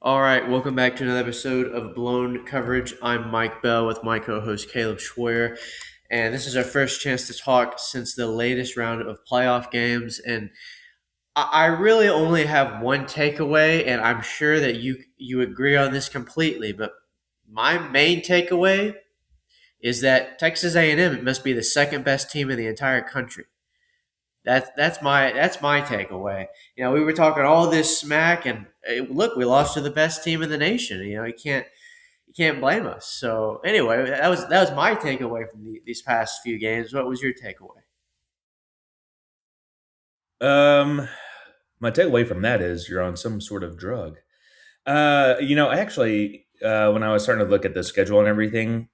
All right, welcome back to another episode of Blown Coverage. I'm Mike Bell with my co-host Caleb Schwer, and this is our first chance to talk since the latest round of playoff games. And I really only have one takeaway, and I'm sure that you agree on this completely. But my main takeaway is that Texas A&M must be the second best team in the entire country. That's my takeaway. We were talking all this smack, and look, we lost to the best team in the nation. You can't blame us. So anyway, that was my takeaway from these past few games. What was your takeaway? Um, my takeaway from that is you're on some sort of drug. Actually, when I was starting to look at the schedule and everything,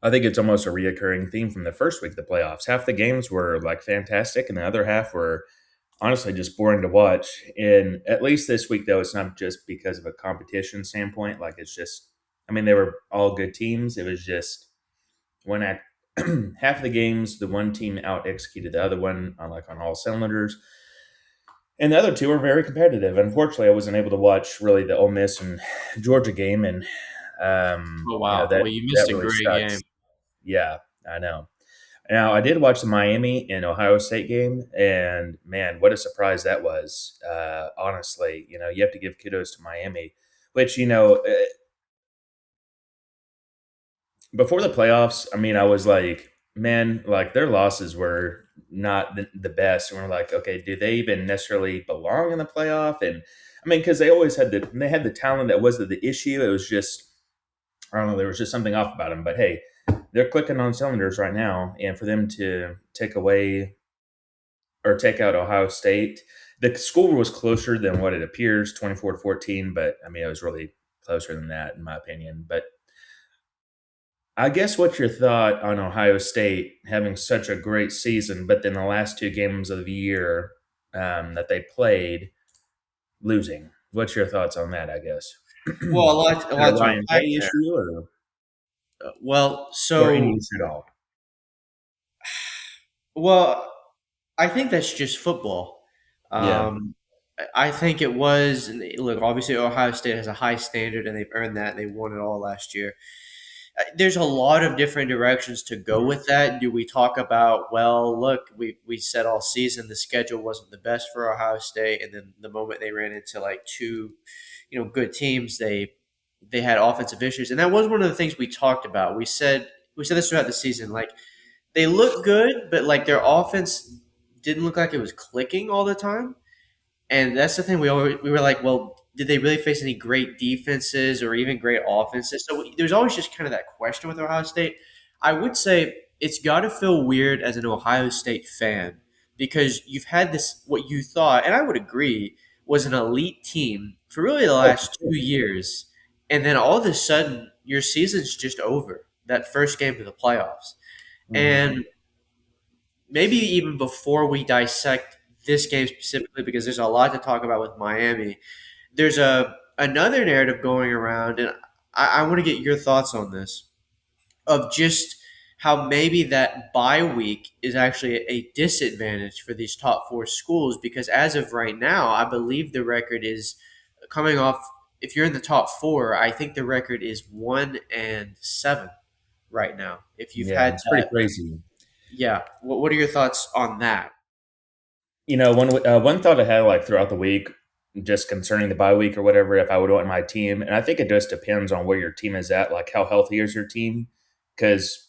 I think it's almost a reoccurring theme from the first week of the playoffs. Half the games were like fantastic, and the other half were honestly just boring to watch. And at least this week, though, it's not just because of a competition standpoint. Like it's just, I mean, they were all good teams. It was just when at half of the games, the one team out executed the other one on all cylinders. And the other two are very competitive. Unfortunately, I wasn't able to watch really the Ole Miss and Georgia game, and Oh wow! that Well, you that missed a really great game. sucks. Yeah, I know. Now I did watch the Miami and Ohio State game, and man, what a surprise that was! Honestly, you have to give kudos to Miami, which before the playoffs, I mean, I was like, man, like their losses were not the best. And we're like, okay, do they even necessarily belong in the playoff? And I mean, because they had the talent that wasn't the issue. It was just I don't know, there was just something off about them. But hey, they're clicking on cylinders right now, and for them to take away or take out Ohio State, the score was closer than what it appears, 24-14. But I mean, it was really closer than that, in my opinion. But I guess what's your thought on Ohio State having such a great season, but then the last two games of the year that they played losing? What's your thoughts on that? I guess Well, a a lot to Ryan unpack Day there. issue Well, or any so issue at all? well, I think that's just football. Yeah, I think it was. And look, obviously, Ohio State has a high standard, and they've earned that. They won it all last year. There's a lot of different directions to go with that. Do we talk about, well, look, we said all season the schedule wasn't the best for Ohio State, and then the moment they ran into like two, good teams, they had offensive issues, and that was one of the things we talked about. We said this throughout the season, like they look good, but like their offense didn't look like it was clicking all the time. And that's the thing we were like, well, did they really face any great defenses or even great offenses? So there's always just kind of that question with Ohio State. I would say it's got to feel weird as an Ohio State fan because you've had this what you thought, and I would agree, was an elite team for really the oh, last 2 years, and then all of a sudden your season's just over. That first game of the playoffs, hmm and maybe even before we dissect this game specifically, because there's a lot to talk about with Miami. There's another narrative going around, and I want to get your thoughts on this of just how maybe that bye week is actually a disadvantage for these top four schools because as of right now, I believe the record is coming off. If you're in the top four, I think the record is 1-7 right now. If you've yeah, had it's pretty that, crazy. yeah. What are your thoughts on that? One thought I had like throughout the week, just concerning the bye week or whatever, if I would want my team, and I think it just depends on where your team is at, like how healthy is your team, because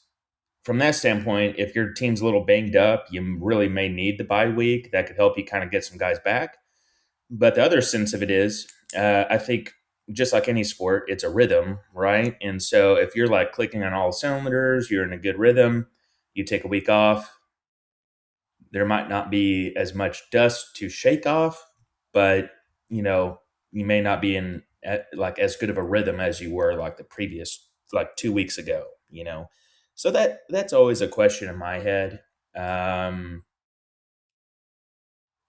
from that standpoint, if your team's a little banged up, you really may need the bye week. That could help you kind of get some guys back. But the other sense of it is, I think just like any sport, it's a rhythm, right? And so if you're like clicking on all cylinders, you're in a good rhythm, you take a week off, there might not be as much dust to shake off, but you know, you may not be in like as good of a rhythm as you were like the previous like 2 weeks ago. So that's always a question in my head. Um,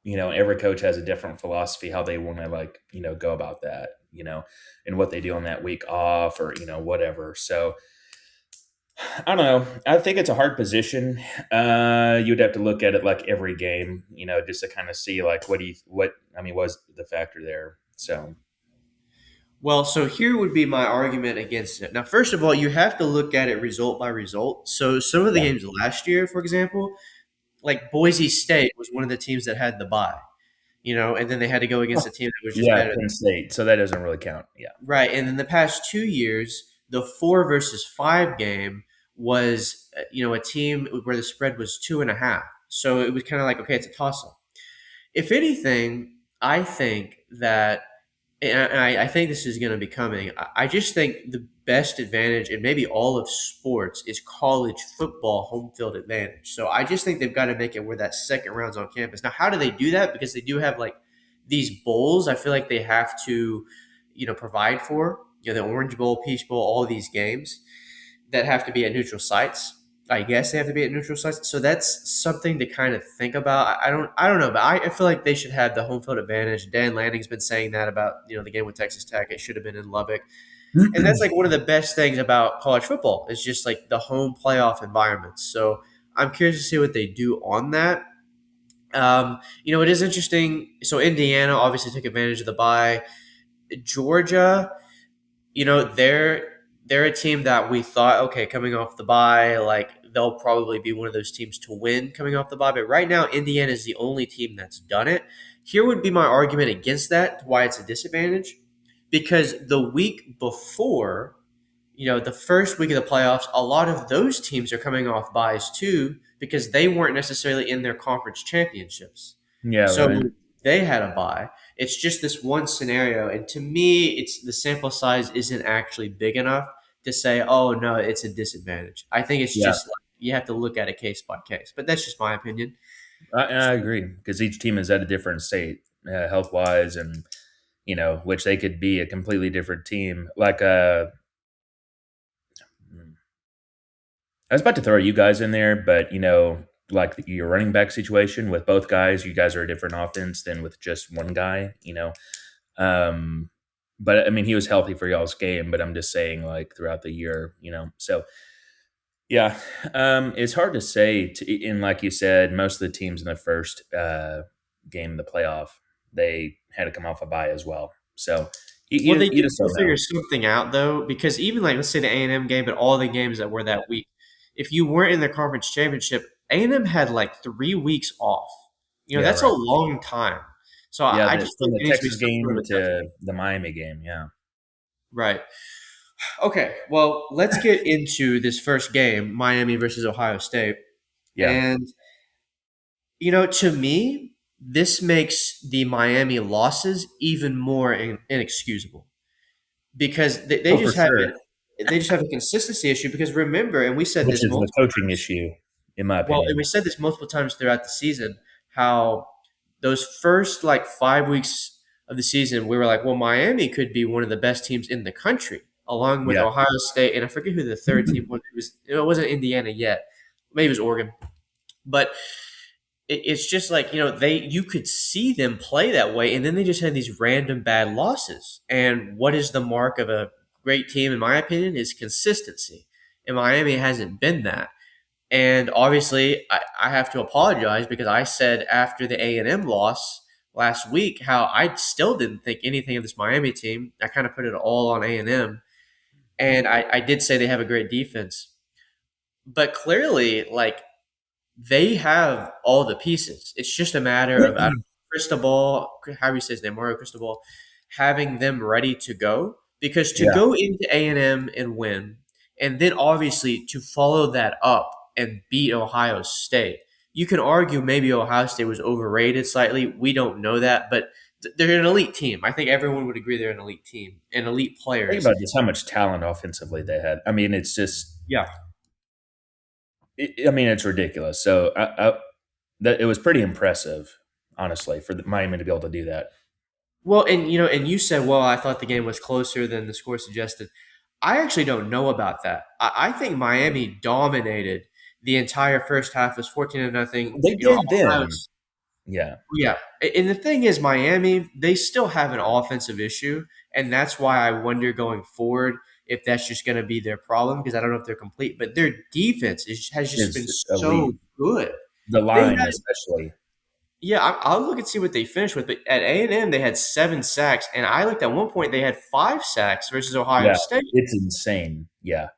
every coach has a different philosophy how they want to go about that, and what they do on that week off or whatever. So I don't know. I think it's a hard position. You'd have to look at it like every game, just to kind of see like what I mean was the factor there. So Well, so here would be my argument against it. Now, first of all, you have to look at it result by result. So some of the Yeah. games last year, for example, like Boise State was one of the teams that had the bye, and then they had to go against a team that was just Yeah, better. Penn State. So that doesn't really count. Yeah. Right. And in the past 2 years, the 4 versus 5 game was, a team where the spread was 2.5. So it was kind of like, okay, it's a toss up. If anything, I think that, and I think this is going to be coming. I just think the best advantage in maybe all of sports is college football home field advantage. So I just think they've got to make it where that second round's on campus. Now, how do they do that? Because they do have like these bowls. I feel like they have to, provide for. The Orange Bowl, Peach Bowl, all these games that have to be at neutral sites. I guess they have to be at neutral sites. So that's something to kind of think about. I don't know, but I feel like they should have the home field advantage. Dan Lanning's been saying that about, the game with Texas Tech. It should have been in Lubbock. And that's like one of the best things about college football is just like the home playoff environments. So I'm curious to see what they do on that. It is interesting. So Indiana obviously took advantage of the bye. Georgia, they're a team that we thought, okay, coming off the bye, like they'll probably be one of those teams to win coming off the bye. But right now, Indiana is the only team that's done it. Here would be my argument against that, why it's a disadvantage, because the week before, the first week of the playoffs, a lot of those teams are coming off buys too because they weren't necessarily in their conference championships. Yeah, So right. they had a buy. It's just this one scenario, and to me, it's the sample size isn't actually big enough to say, "Oh no, it's a disadvantage." I think it's Yeah, just like you have to look at it case by case. But that's just my opinion. I agree because each team is at a different state, health wise, and which they could be a completely different team. Like, I was about to throw you guys in there, but like your running back situation with both guys, you guys are a different offense than with just one guy. Um, but I mean, he was healthy for y'all's game, but I'm just saying, like throughout the year, so yeah, it's hard to say. And like you said, most of the teams in the first game of the playoff, they had to come off a bye as well. So Well, they you did just still don't figure know. something out though, because even like let's say the A&M game, but all the games that were that week, if you weren't in the conference championship, A&M had like 3 weeks off. Yeah, That's a right. long time. So Yeah, I just from think the there needs to be Texas some sort game of to adjustment. the Miami game. Yeah, Right. Okay. Well, let's get into this first game, Miami versus Ohio State. yeah. And to me, this makes the Miami losses even more inexcusable because they Oh, for just have sure. it. They just have a consistency issue. Because remember, and we said Which this is the multiple coaching times. issue, in my Well, and we opinion. said this multiple times throughout the season, how those first like 5 weeks of the season, we were like, well, Miami could be one of the best teams in the country, along with Yeah. Ohio State, and I forget who the third team was. It wasn't Indiana yet. Maybe it was Oregon, but it's just like you could see them play that way, and then they just had these random bad losses. And what is the mark of a great team, in my opinion, is consistency. And Miami hasn't been that. And obviously, I have to apologize because I said after the A&M loss last week how I still didn't think anything of this Miami team. I kind of put it all on A&M, and I did say they have a great defense, but clearly, like they have all the pieces. It's just a matter of Cristobal, how he says name, Mario Cristobal, having them ready to go. Because to Yeah. go into A&M and win, and then obviously to follow that up and beat Ohio State, you can argue maybe Ohio State was overrated slightly. We don't know that, but they're an elite team. I think everyone would agree they're an elite team and elite Think players. about just how much talent offensively they had. I mean, it's just, Yeah. I mean, it's ridiculous. So that it was pretty impressive, honestly, for Miami to be able to do that. Well, and you said, well, I thought the game was closer than the score suggested. I actually don't know about that. I think Miami dominated the entire first half. It was 14-0. They did Ohio. then. Yeah. Yeah, and the thing is, Miami they still have an offensive issue, and that's why I wonder going forward if that's just going to be their problem because I don't know if they're complete. But their defense has just been Is so elite. good. The They line, have especially. Yeah, I'll look and see what they finished with. But at A&M, they had 7 sacks, and I looked at one point they had 5 sacks versus Ohio Yeah, State. it's insane. Yeah,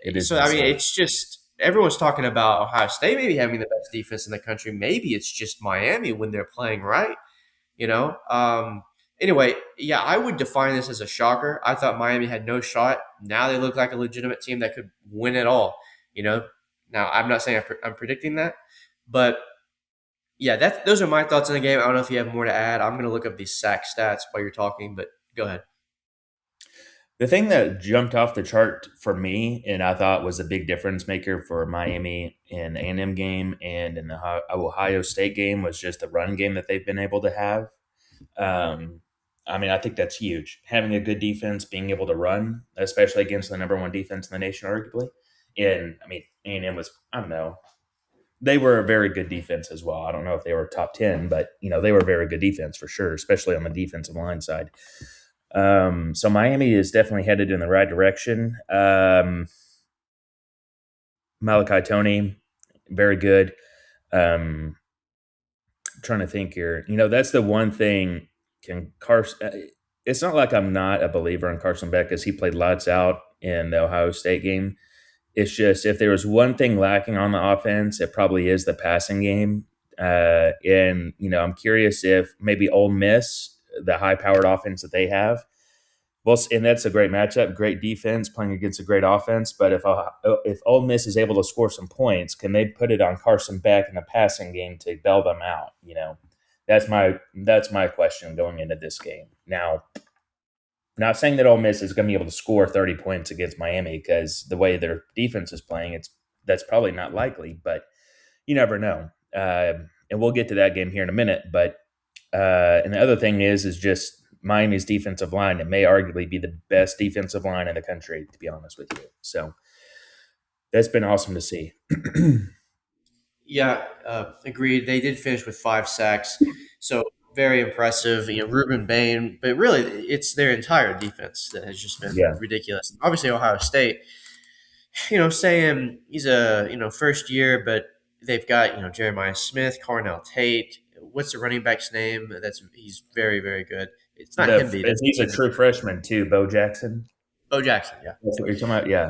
it is So I mean, insane. it's just everyone's talking about Ohio State maybe having the best defense in the country. Maybe it's just Miami when they're playing right. You know. Anyway, yeah, I would define this as a shocker. I thought Miami had no shot. Now they look like a legitimate team that could win it all. You know. Now I'm not saying I'm predicting that, but yeah, those are my thoughts on the game. I don't know if you have more to add. I'm going to look up these sack stats while you're talking, but go ahead. The thing that jumped off the chart for me, and I thought was a big difference maker for Miami in the A&M game and in the Ohio State game, was just the run game that they've been able to have. Um, I mean, I think that's huge. Having a good defense, being able to run, especially against the number one defense in the nation, arguably. And I mean, A&M was, I don't know, they were a very good defense as well. I don't know if they were top 10, but they were a very good defense for sure, especially on the defensive line side. So Miami is definitely headed in the right direction. Malachi Tony, very good. Um, Trying to think here. That's the one thing. Can Carson? It's not like I'm not a believer in Carson Beck, because he played lights out in the Ohio State game. It's just, if there was one thing lacking on the offense, it probably is the passing game. And I'm curious if maybe Ole Miss, the high-powered offense that they have, well, and that's a great matchup, great defense playing against a great offense. But if Ole Miss is able to score some points, can they put it on Carson Beck in the passing game to bail them out? That's my question going into this game. Now, not saying that Ole Miss is going to be able to score 30 points against Miami, because the way their defense is playing, that's probably not likely. But you never know. And we'll get to that game here in a minute. But and the other thing is just Miami's defensive line. It may arguably be the best defensive line in the country, to be honest with you. So that's been awesome to see. Yeah, agreed. They did finish with 5 sacks, so very impressive. Ruben Bain, but really, it's their entire defense that has just been Yeah. ridiculous. Obviously, Ohio State. Saying he's a first year, but they've got Jeremiah Smith, Cornell Tate. What's the running back's name? He's very very good. It's not Himby. And That's he's a true freshman too, Bo Jackson. Bo Jackson. Yeah. That's what you're talking about. Yeah.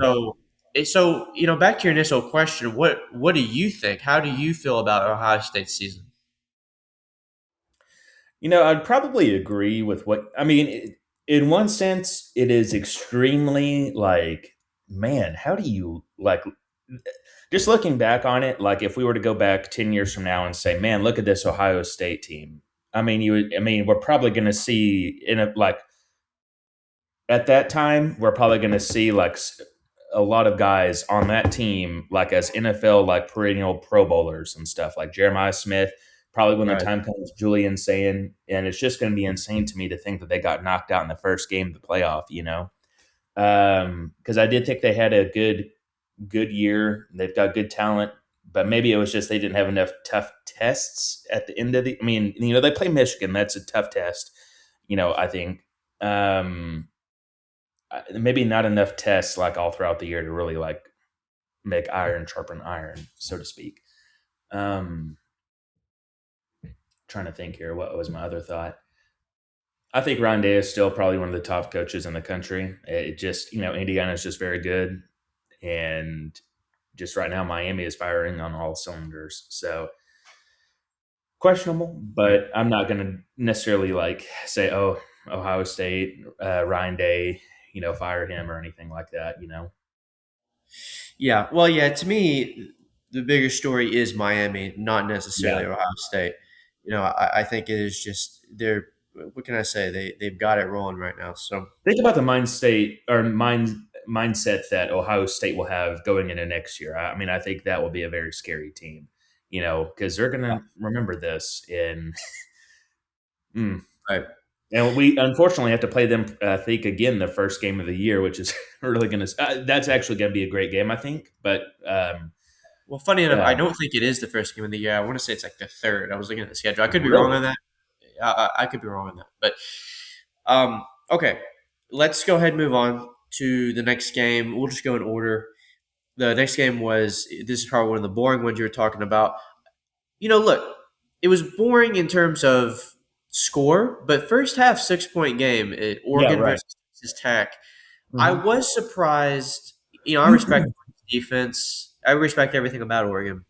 So back to your initial question, what do you think? How do you feel about Ohio State's season? I'd probably agree with what I mean. In one sense, it is extremely like, man, how do you like? Just looking back on it, like if we were to go back 10 years from now and say, man, look at this Ohio State team. We're probably going to see at that time, we're probably going to see a lot of guys on that team, like as NFL, like perennial Pro Bowlers and stuff, like Jeremiah Smith. Probably when the Right. time comes, Julian saying, and it's just going to be insane to me to think that they got knocked out in the first game of the playoff. Because I did think they had a good year. They've got good talent, but maybe it was just they didn't have enough tough tests at the end of the. I mean, they play Michigan. That's a tough test. I think. Maybe not enough tests like all throughout the year to really like make iron sharpen iron, so to speak. Um, Trying to think here. What was my other thought? I think Ryan Day is still probably one of the top coaches in the country. It just, Indiana is just very good. And just right now, Miami is firing on all cylinders. So questionable, Right. but I'm not going to necessarily like say, oh, Ohio State, Ryan Day, fire him or anything like that. Yeah. Well, yeah. To me, the bigger story is Miami, not Yeah. necessarily Ohio State. I think it is just they're. What can I say? They've got it rolling right now. So Think about the mindset that Ohio State will have going into next year. I think that will be a very scary team, because they're going yeah. to remember this. Mm, Right. and we unfortunately have to play them, I think, again the first game of the year, which is really going to. That's actually going to be a great game, I think. But Well, funny enough, I yeah, don't think it is the first game of the year. I want to say it's like the third. I was looking at the schedule. I could be wrong really, on that. I could be wrong on that. But okay, let's go ahead and move on to the next game. We'll just go in order. The next game was this is probably one of the boring ones you were talking about. Look, it was boring in terms of score, but first half 6 point game at Yeah, Oregon right. versus Texas Tech. I Mhm. was surprised. I respect defense. I respect everything about Oregon,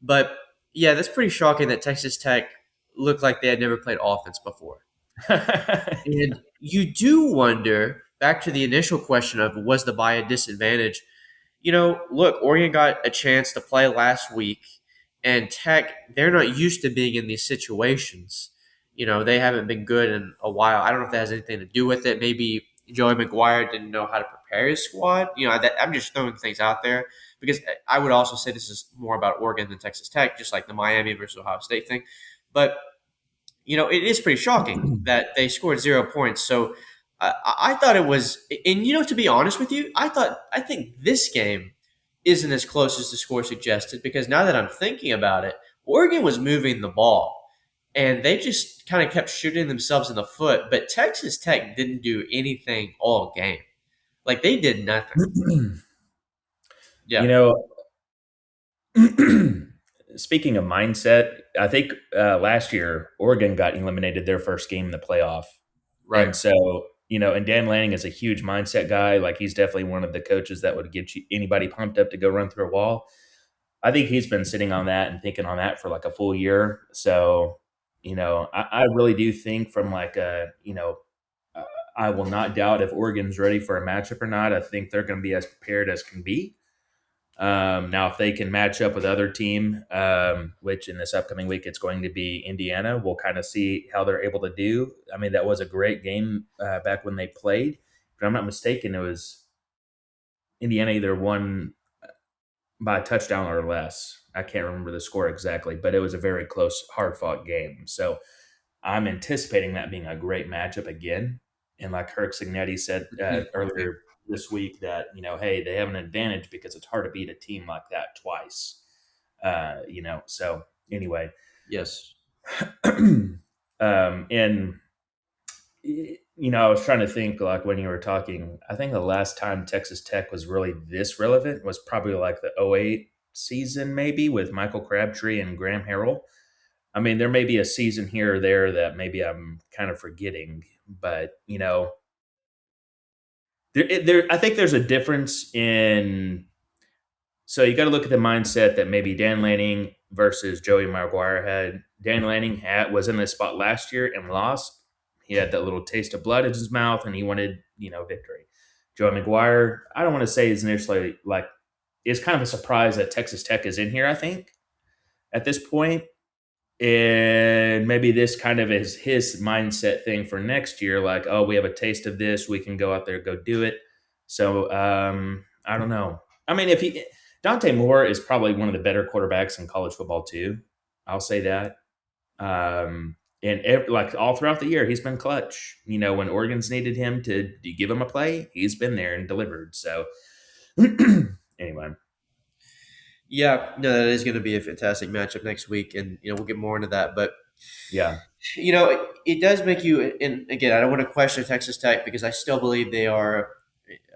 but yeah, that's pretty shocking that Texas Tech looked like they had never played offense before. Yeah. And you do wonder, back to the initial question of was the buy a disadvantage? Look, Oregon got a chance to play last week, and Tech, they're not used to being in these situations. They haven't been good in a while. I don't know if that has anything to do with it. Maybe Joey McGuire didn't know how to prepare his squad. I'm just throwing things out there because I would also say this is more about Oregon than Texas Tech, just like the Miami versus Ohio State thing. But it is pretty shocking that they scored 0 points. So I thought it was, and to be honest with you, I think this game isn't as close as the score suggested because now that I'm thinking about it, Oregon was moving the ball and they just kind of kept shooting themselves in the foot. But Texas Tech didn't do anything all game. Like they did nothing. You Yeah, know, speaking of mindset, I think last year Oregon got eliminated their first game in the playoff, right. and so and Dan Lanning is a huge mindset guy. Like he's definitely one of the coaches that would get anybody pumped up to go run through a wall. I think he's been sitting on that and thinking on that for like a full year. So I really do think from like uh, I will not doubt if Oregon's ready for a matchup or not. I think they're going to be as prepared as can be. Now, if they can match up with other team, which in this upcoming week it's going to be Indiana, we'll kind of see how they're able to do. I mean, that was a great game back when they played. If I'm not mistaken, it was Indiana either won by a touchdown or less. I can't remember the score exactly, but it was a very close, hard fought game. So I'm anticipating that being a great matchup again. And like Kirk Signetti said earlier this week, that hey, they have an advantage because it's hard to beat a team like that twice. So anyway, Yes. and I was trying to think like when you were talking. I think the last time Texas Tech was really this relevant was probably like the '08 season, maybe with Michael Crabtree and Graham Harrell. I mean, there may be a season here or there that maybe I'm kind of forgetting, but I think there's a difference in. So you got to look at the mindset that maybe Dan Lanning versus Joey Maguire had. Dan Lanning was in this spot last year and lost. He had that little taste of blood in his mouth, and he wanted victory. Joey McGuire, I don't want to say is initially like it's kind of a surprise that Texas Tech is in here. I think at this point, and maybe this kind of is his mindset thing for next year. Like, oh, we have a taste of this, we can go out there, go do it. So I don't know. I mean, if he Dante Moore is probably one of the better quarterbacks in college football too. I'll say that. And like all throughout the year, he's been clutch. When Oregon's needed him to give him a play, he's been there and delivered. So anyway, Yeah, no, that is going to be a fantastic matchup next week, and we'll get more into that. But yeah. it does make you, and again, I don't want to question Texas Tech because I still believe they are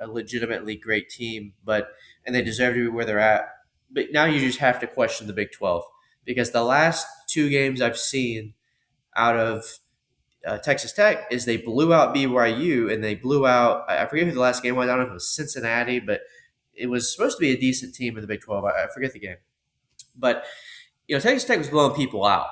a legitimately great team, and they deserve to be where they're at. But now you just have to question the Big 12 because the last two games I've seen out of Texas Tech is they blew out BYU and they blew out, I forget who the last game was. I don't know if it was Cincinnati, but it was supposed to be a decent team in the Big 12. I forget the game. But, Texas Tech was blowing people out.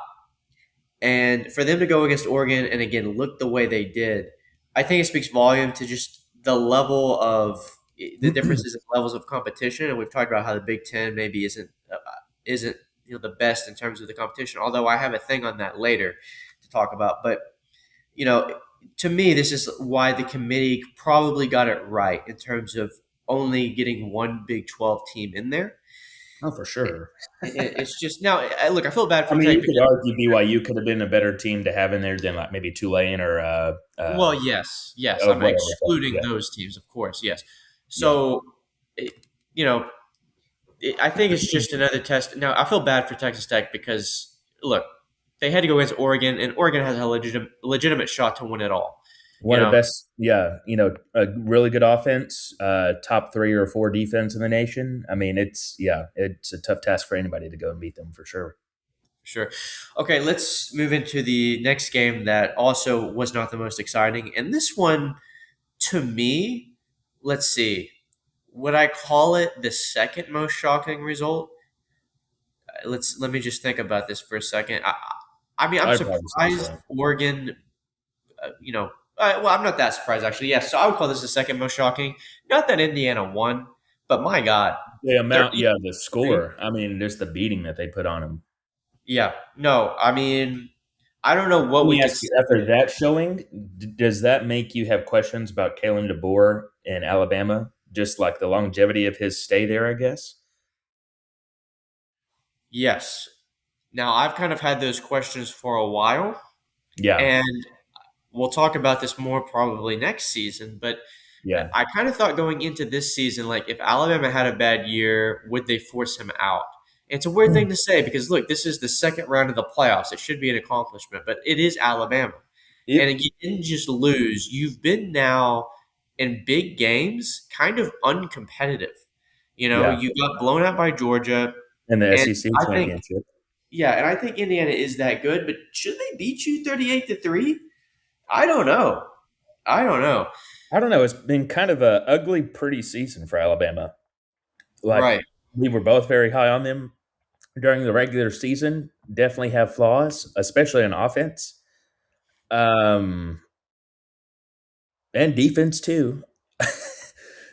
And for them to go against Oregon and again look the way they did, I think it speaks volume to just the level of the differences in levels of competition. And we've talked about how the Big Ten maybe isn't the best in terms of the competition. Although I have a thing on that later to talk about. But you know, to me, this is why the committee probably got it right in terms of only getting one Big 12 team in there. Oh, for sure. It's just now. Look, I feel bad I for mean, Tech you could because, argue BYU could have been a better team to have in there than like maybe Tulane or well, yes, I'm whatever. But excluding yeah, those teams, of course, yes. yeah. So, it, you know, I think it's just another test. Now, I feel bad for Texas Tech because look, they had to go against Oregon, and Oregon has a legitimate shot to win it all. You One of the know, best, yeah, a really good offense, top 3 or 4 defense in the nation. I mean, it's a tough task for anybody to go and beat them for sure. Sure. Okay, let's move into the next game that also was not the most exciting. And this one, to me, let's see, would I call it the second most shocking result? Let me just think about this for a second. I mean, I'm I'd probably say surprised so. Oregon. Well, I'm not that surprised actually. Yes, so I would call this the second most shocking. Not that Indiana won, but my God, The amount, 30. yeah, the score. I mean, just the beating that they put on him. Yeah, no, I mean, I don't know what Let we me could ask you, say. after that showing, does that make you have questions about Kalen DeBoer in Alabama? Just like the longevity of his stay there, I guess. Yes. Now, I've kind of had those questions for a while, Yeah, and we'll talk about this more probably next season. But yeah. I kind of thought going into this season, like if Alabama had a bad year, would they force him out? It's a weird thing to say because look, this is the second round of the playoffs. It should be an accomplishment, but it is Alabama. And It you didn't just lose, you've been now in big games kind of uncompetitive. Yeah, You got blown out by Georgia. and the And SEC I think, championship. yeah, and I think Indiana is that good, but should they beat you 38-3? I don't know. I don't know. I don't know. It's been kind of a ugly, pretty season for Alabama. Like Right. we were both very high on them during the regular season. Definitely have flaws, especially on offense, um, and defense too.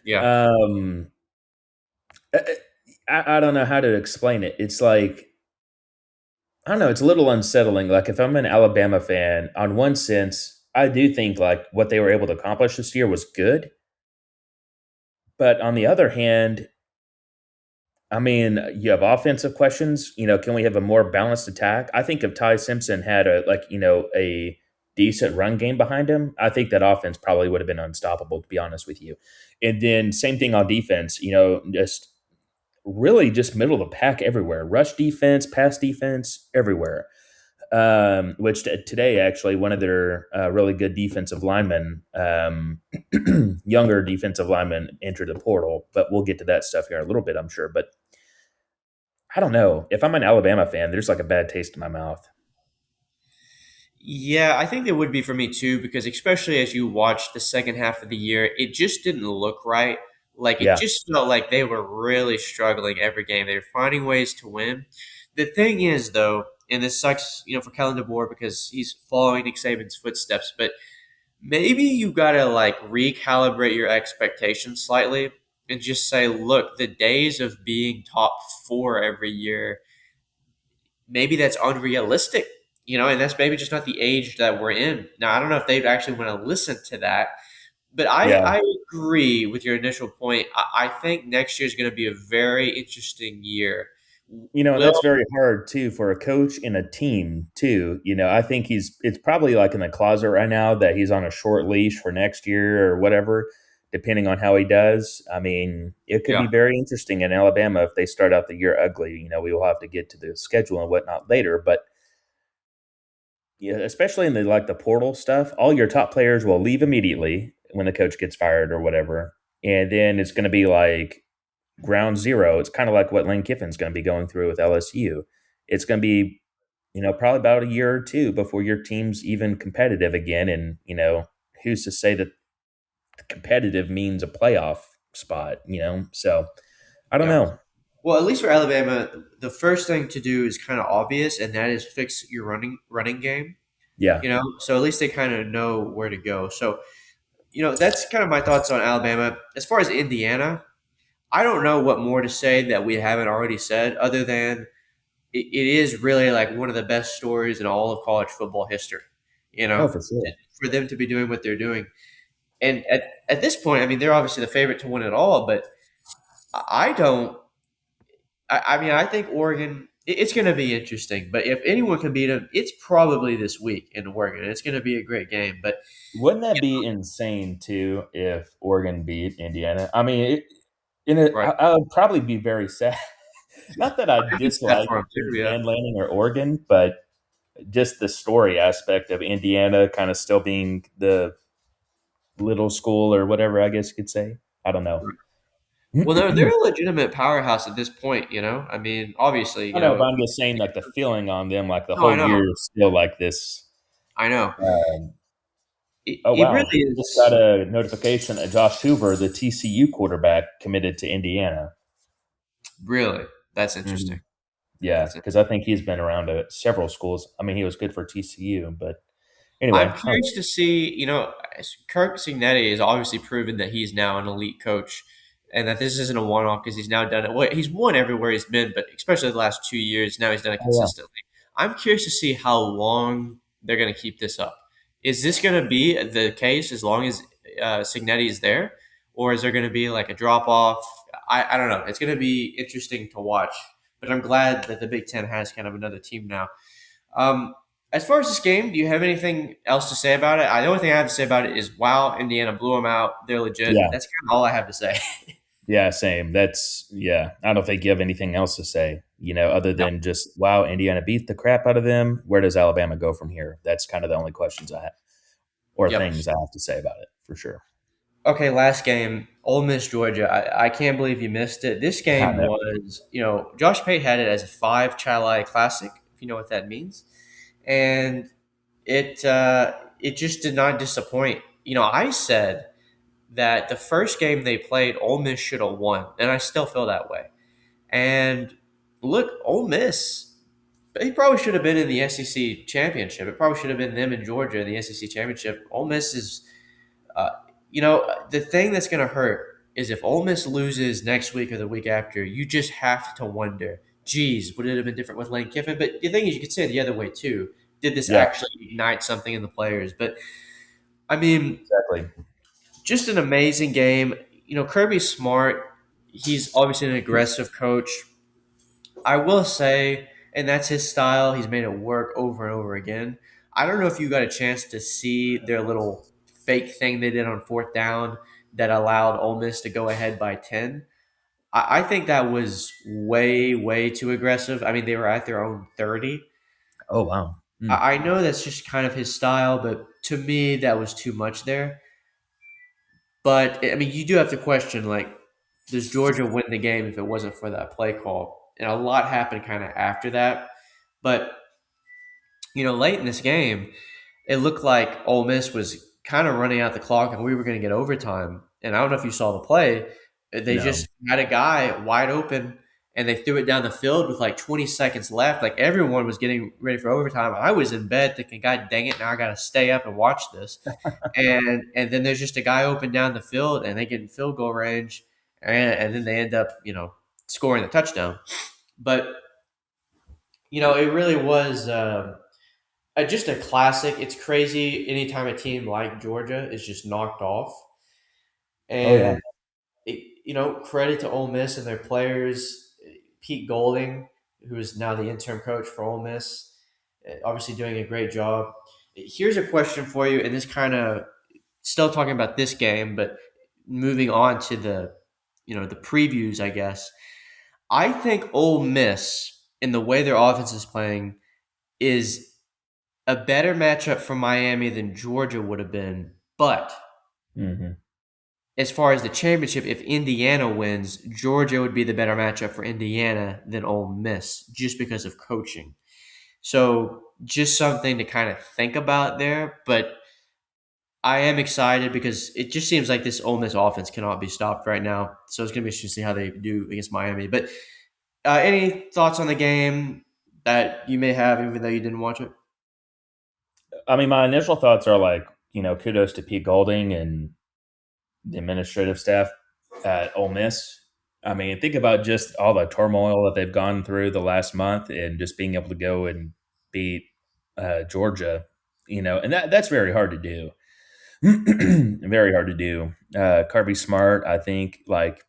Yeah. um, I don't know how to explain it. It's like I don't know. It's a little unsettling. Like if I'm an Alabama fan, on one sense, I do think like what they were able to accomplish this year was good. But on the other hand, I mean, you have offensive questions. Can we have a more balanced attack? I think if Ty Simpson had a decent run game behind him, I think that offense probably would have been unstoppable. To be honest with you, and then same thing on defense. Just really just middle of the pack everywhere. Rush defense, pass defense, everywhere. Which today actually one of their really good defensive linemen, younger defensive linemen, entered the portal. But we'll get to that stuff here in a little bit, I'm sure. But I don't know. If I'm an Alabama fan, there's like a bad taste in my mouth. Yeah, I think there would be for me too, because especially as you watch the second half of the year, it just didn't look right. Like it Yeah. just felt like they were really struggling every game. They were finding ways to win. The thing is, though, and this sucks, for Kellen DeBoer because he's following Nick Saban's footsteps, but maybe you gotta like recalibrate your expectations slightly and just say, look, the days of being top four every year, maybe that's unrealistic, and that's maybe just not the age that we're in. Now, I don't know if they'd actually want to listen to that, but Yeah. I agree with your initial point. I think next year is going to be a very interesting year. And that's Will, very hard too for a coach and a team too. I think it's probably like in the closet right now that he's on a short leash for next year or whatever, depending on how he does. I mean, it could be yeah, very interesting in Alabama if they start out the year ugly. We will have to get to the schedule and whatnot later, but yeah, especially in the portal stuff, all your top players will leave immediately when the coach gets fired or whatever. And then it's going to be like ground zero. It's kind of like what Lane Kiffin's going to be going through with LSU. It's going to be, probably about a year or two before your team's even competitive again. And, who's to say that competitive means a playoff spot? So I don't yeah. know. Well, at least for Alabama, the first thing to do is kind of obvious, and that is fix your running game. Yeah. So at least they kind of know where to go. So that's kind of my thoughts on Alabama. As far as Indiana, I don't know what more to say that we haven't already said, other than it is really like one of the best stories in all of college football history. Oh, for sure. For them to be doing what they're doing, and at this point, I mean, they're obviously the favorite to win it all. But I don't. I mean, I think Oregon. It's going to be interesting. But if anyone can beat them, it's probably this week in Oregon. It's going to be a great game. But Wouldn't that be insane too if Oregon beat Indiana? I mean, in a, right, I would probably be very sad. Not that I I'd be sad dislike for them too. Yeah, Dan Lanning or Oregon, but just the story aspect of Indiana kind of still being the little school or whatever, I guess you could say. I don't know. Well, they're a legitimate powerhouse at this point. I mean, obviously, I know, but I'm just saying, like the feeling on them, like the No, I whole know, year is still like this. I know. Um, oh It wow! really Just got is. a notification that Josh Hoover, the TCU quarterback, committed to Indiana. Really, that's Hmm. interesting. Yeah, That's it. because I think he's been around several schools. I mean, he was good for TCU, but I'm anyway, curious to see. Kirk Cignetti has obviously proven that he's now an elite coach, and that this isn't a one-off because he's now done it. Well, he's won everywhere he's been, but especially the last 2 years, now he's done it oh consistently. I'm curious to see how long they're going to keep this up. Is this going to be the case as long as Cignetti is there, or is there going to be like a drop off? I don't know. It's going to be interesting to watch, but I'm glad that the Big Ten has kind of another team now. Um, as far as this game, do you have anything else to say about it? The only thing I have to say about it is, wow, Indiana blew them out. They're legit. yeah, That's kind of all I have to say. yeah, same. That's yeah. I don't think you have anything else to say, other No. than just wow, Indiana beat the crap out of them. Where does Alabama go from here? That's kind of the only questions I have or Yep. things I have to say about it for sure. Okay, last game, Ole Miss, Georgia. I can't believe you missed it. This I game know. was, Josh Pate had it as a five Chalai Classic, if you know what that means, and it just did not disappoint. I said that the first game they played, Ole Miss should have won, and I still feel that way. And look, Ole Miss, he probably should have been in the SEC championship. It probably should have been them in Georgia in the SEC championship. Ole Miss is, uh, the thing that's going to hurt is if Ole Miss loses next week or the week after, you just have to wonder, geez, would it have been different with Lane Kiffin? But the thing is, you could say it the other way too. Did this Yeah, actually ignite something in the players? But I mean, exactly. just an amazing game. Kirby's smart. He's obviously an aggressive coach. I will say, and that's his style. He's made it work over and over again. I don't know if you got a chance to see their little fake thing they did on fourth down that allowed Ole Miss to go ahead by 10. I think that was way, way too aggressive. I mean, they were at their own 30. Oh wow. Hmm. I know that's just kind of his style, but to me, that was too much there. But I mean, you do have to question like, does Georgia win the game if it wasn't for that play call? And a lot happened kind of after that. But late in this game, it looked like Ole Miss was kind of running out the clock, and we were going to get overtime. And I don't know if you saw the play. They No. just had a guy wide open, and they threw it down the field with like 20 seconds left. Like everyone was getting ready for overtime. I was in bed thinking, God dang it, now I got to stay up and watch this. And then there's just a guy open down the field, and they get in field goal range, and then they end up scoring the touchdown. But it really was. Just a classic. It's crazy anytime a team like Georgia is just knocked off. Oh yeah. And, credit to Ole Miss and their players. Pete Golding, who is now the interim coach for Ole Miss, obviously doing a great job. Here's a question for you, and this kind of still talking about this game, but moving on to the previews, I guess. I think Ole Miss, in the way their offense is playing, is a better matchup for Miami than Georgia would have been. But Hmm. as far as the championship, if Indiana wins, Georgia would be the better matchup for Indiana than Ole Miss just because of coaching. So just something to kind of think about there. But I am excited because it just seems like this Ole Miss offense cannot be stopped right now. So it's going to be interesting to see how they do against Miami. But any thoughts on the game that you may have, even though you didn't watch it? I mean, my initial thoughts are like, kudos to Pete Golding and the administrative staff at Ole Miss. I mean, think about just all the turmoil that they've gone through the last month, and just being able to go and beat Georgia. And that's very hard to do. Very hard to do. Kirby Smart, I think, like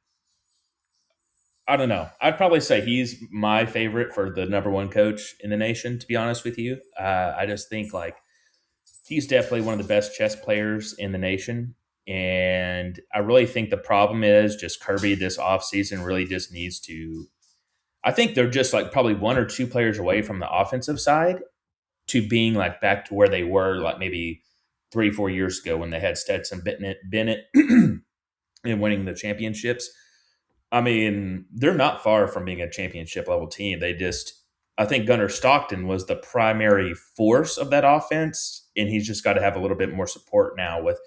I don't know. I'd probably say he's my favorite for the number one coach in the nation. To be honest with you, I just think like he's definitely one of the best chess players in the nation. And I really think the problem is just Kirby this offseason really just needs to. I think they're just like probably one or two players away from the offensive side to being like back to where they were like maybe 3, 4 years ago when they had Stetson Bennett and winning the championships. I mean, they're not far from being a championship level team. I think Gunnar Stockton was the primary force of that offense, and he's just got to have a little bit more support now with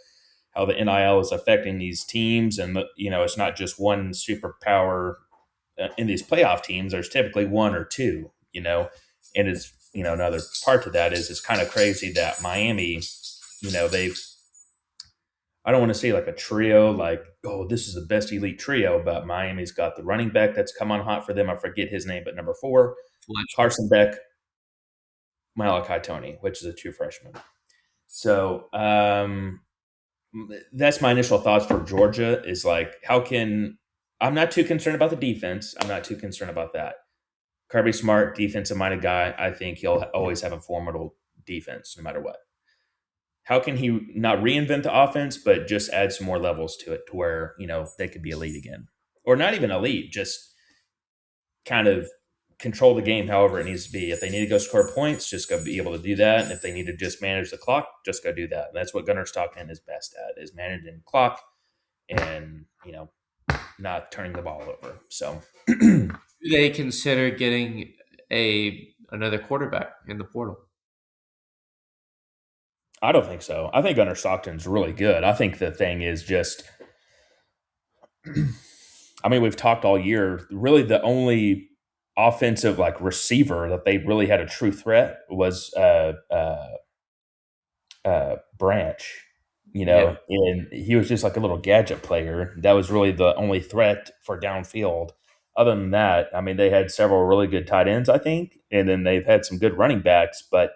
how the NIL is affecting these teams. And, it's not just one superpower in these playoff teams. There's typically one or two, and another part to that is it's kind of crazy that Miami, they've I don't want to say like a trio, like, oh, this is the best elite trio, but Miami's got the running back that's come on hot for them. I forget his name, but number 4, Fletcher. Carson Beck, Malachi Tony, which is a true freshman. So that's my initial thoughts for Georgia is like, I'm not too concerned about the defense. I'm not too concerned about that. Kirby Smart, defensive minded guy. I think he'll always have a formidable defense no matter what. How can he not reinvent the offense, but just add some more levels to it to where, they could be elite again? Or not even elite, just kind of control the game however it needs to be. If they need to go score points, just go be able to do that. And if they need to just manage the clock, just go do that. And that's what Gunnar Stockton is best at, is managing the clock and, not turning the ball over. So Do they consider getting a another quarterback in the portal? I don't think so. I think Gunnar Stockton's really good. I think the thing is just I mean, we've talked all year. Really, the only offensive like receiver that they really had a true threat was Branch. Yeah. And he was just like a little gadget player. That was really the only threat for downfield. Other than that, I mean, they had several really good tight ends, I think, and then they've had some good running backs, but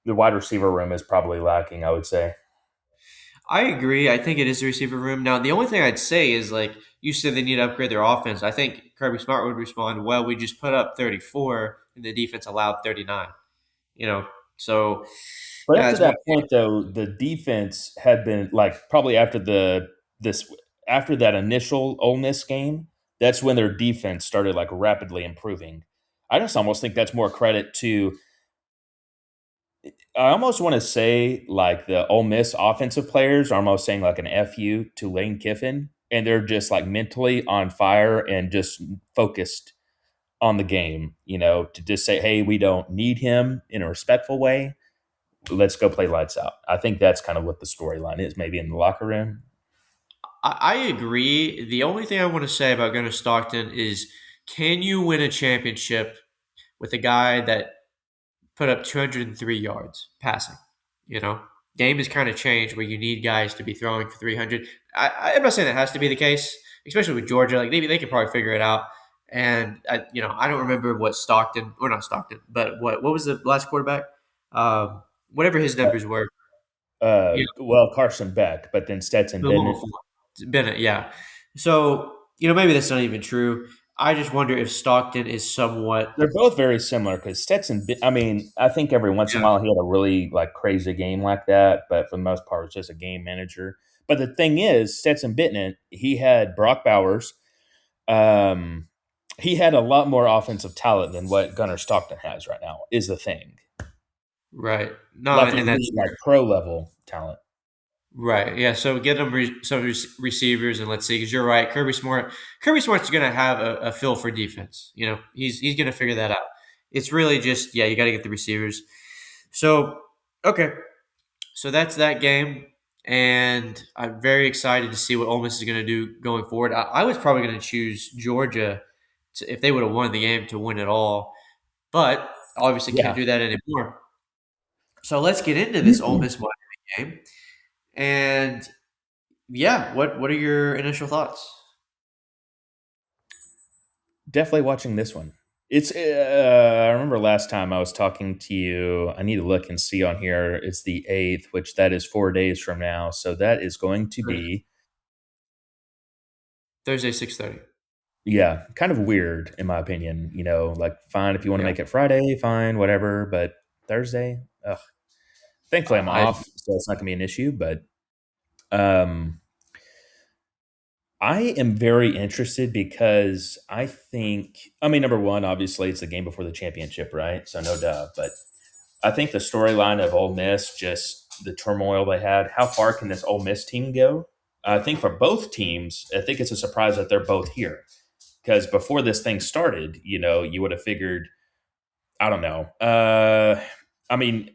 the wide receiver room is probably lacking, I would say. I agree. I think it is the receiver room. Now, the only thing I'd say is like you said they need to upgrade their offense. I think Kirby Smart would respond, well, we just put up 34 and the defense allowed 39. You know, so But up to that's one. that point, though, the defense had been like probably this after that initial Ole Miss game. That's when their defense started like rapidly improving. I just almost think that's more credit to. I almost want to say like the Ole Miss offensive players are almost saying like an fu to Lane Kiffin, and they're just like mentally on fire and just focused on the game. To just say, hey, we don't need him in a respectful way, let's go play lights out. I think that's kind of what the storyline is, maybe in the locker room. I agree. The only thing I want to say about Gunnar Stockton is can you win a championship with a guy that put up 203 yards passing? You know, game has kind of changed where you need guys to be throwing for 300. I'm not saying that has to be the case, especially with Georgia. Like they could probably figure it out. And I don't remember what Stockton or not Stockton, but what was the last quarterback? Whatever his numbers were. You Well, Carson Beck, but then Stetson know, the little Bennett. Bennett, yeah. So maybe that's not even true. I just wonder if Stockton is somewhat. They're both very similar because I mean, I think every once in a Yeah. while he had a really like crazy game like that, but for the most part, it's just a game manager. But the thing is, Stetson Bennett, he had Brock Bowers. Um, he had a lot more offensive talent than what Gunnar Stockton has right now. Is the thing Right. No, like and that's elite, like pro level talent? right. Yeah. So get them some receivers, and let's see. Because you're right, Kirby Smart. Kirby Smart's going to have a feel for defense. He's going to figure that out. It's really just you got to get the receivers. So okay, so that's that game, and I'm very excited to see what Ole Miss is going to do going forward. I was probably going to choose Georgia if they would have won the game to win it all, but obviously can't Yeah. do that anymore. So let's get into this Ole Miss Miami game, and yeah, what are your initial thoughts? Definitely watching this one. It's. I remember last time I was talking to you. I need to look and see on here. It's the 8th, which that is 4 days from now. So that is going to be, Thursday, 6:30. yeah, kind of weird in my opinion. Like fine if you want to Yeah, make it Friday, fine, whatever. But Thursday, ugh. Thankfully I'm I off, so it's not gonna be an issue. But um, I am very interested because I think, I mean, number one, obviously it's the game before the championship, right? So no duh. But I think the storyline of Ole Miss, just the turmoil they had. How far can this Ole Miss team go? I think for both teams, I think it's a surprise that they're both here because before this thing started, you would have figured, I don't know. I mean,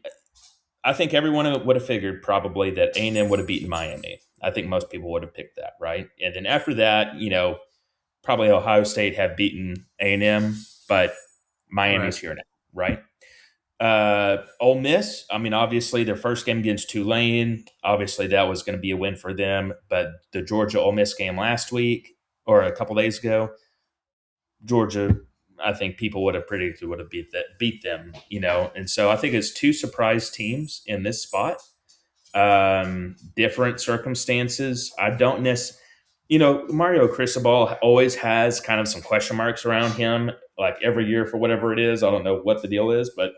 I think everyone would have figured probably that A&M would have beaten Miami. I think most people would have picked that, right? And then after that, probably Ohio State have beaten A&M, but Right. Miami's here now, right? Ole Miss, I mean, obviously their first game against Tulane, obviously that was going to be a win for them. But the Georgia Ole Miss game last week or a couple days ago, Georgia, I think people would have predicted would have beat them, And so I think it's two surprise teams in this spot. Different circumstances. I don't necessarily, Mario Cristobal always has kind of some question marks around him, like every year for whatever it is. I don't know what the deal is, but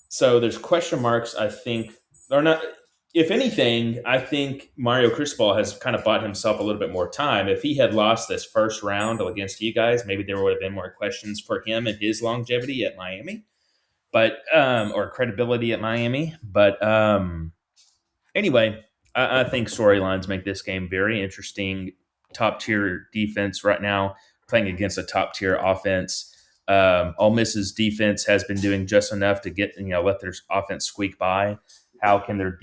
so there's question marks, I think, or not. If anything, I think Mario Cristobal has kind of bought himself a little bit more time. If he had lost this first round against you guys, maybe there would have been more questions for him and his longevity at Miami, but or credibility at Miami. But anyway, I think storylines make this game very interesting. Top tier defense right now, playing against a top tier offense. Ole Miss's defense has been doing just enough to get let their offense squeak by. How can their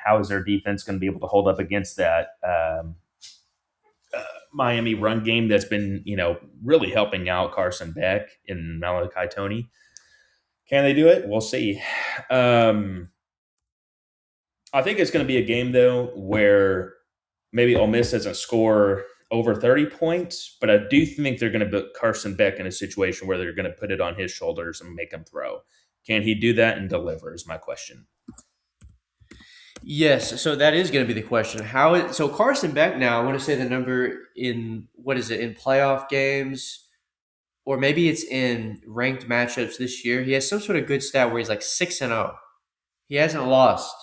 how is their defense going to be able to hold up against that Miami run game that's been really helping out Carson Beck and Malachi Tony? Can they do it? We'll see. Um, I think it's going to be a game though where maybe Ole Miss doesn't score over 30 points, but I do think they're going to put Carson Beck in a situation where they're going to put it on his shoulders and make him throw. Can he do that and deliver? Is my question. Yes, so that is going to be the question. So Carson Beck now, I want to say the number in what is it in playoff games or maybe it's in ranked matchups this year. He has some sort of good stat where he's like 6-0. He hasn't lost.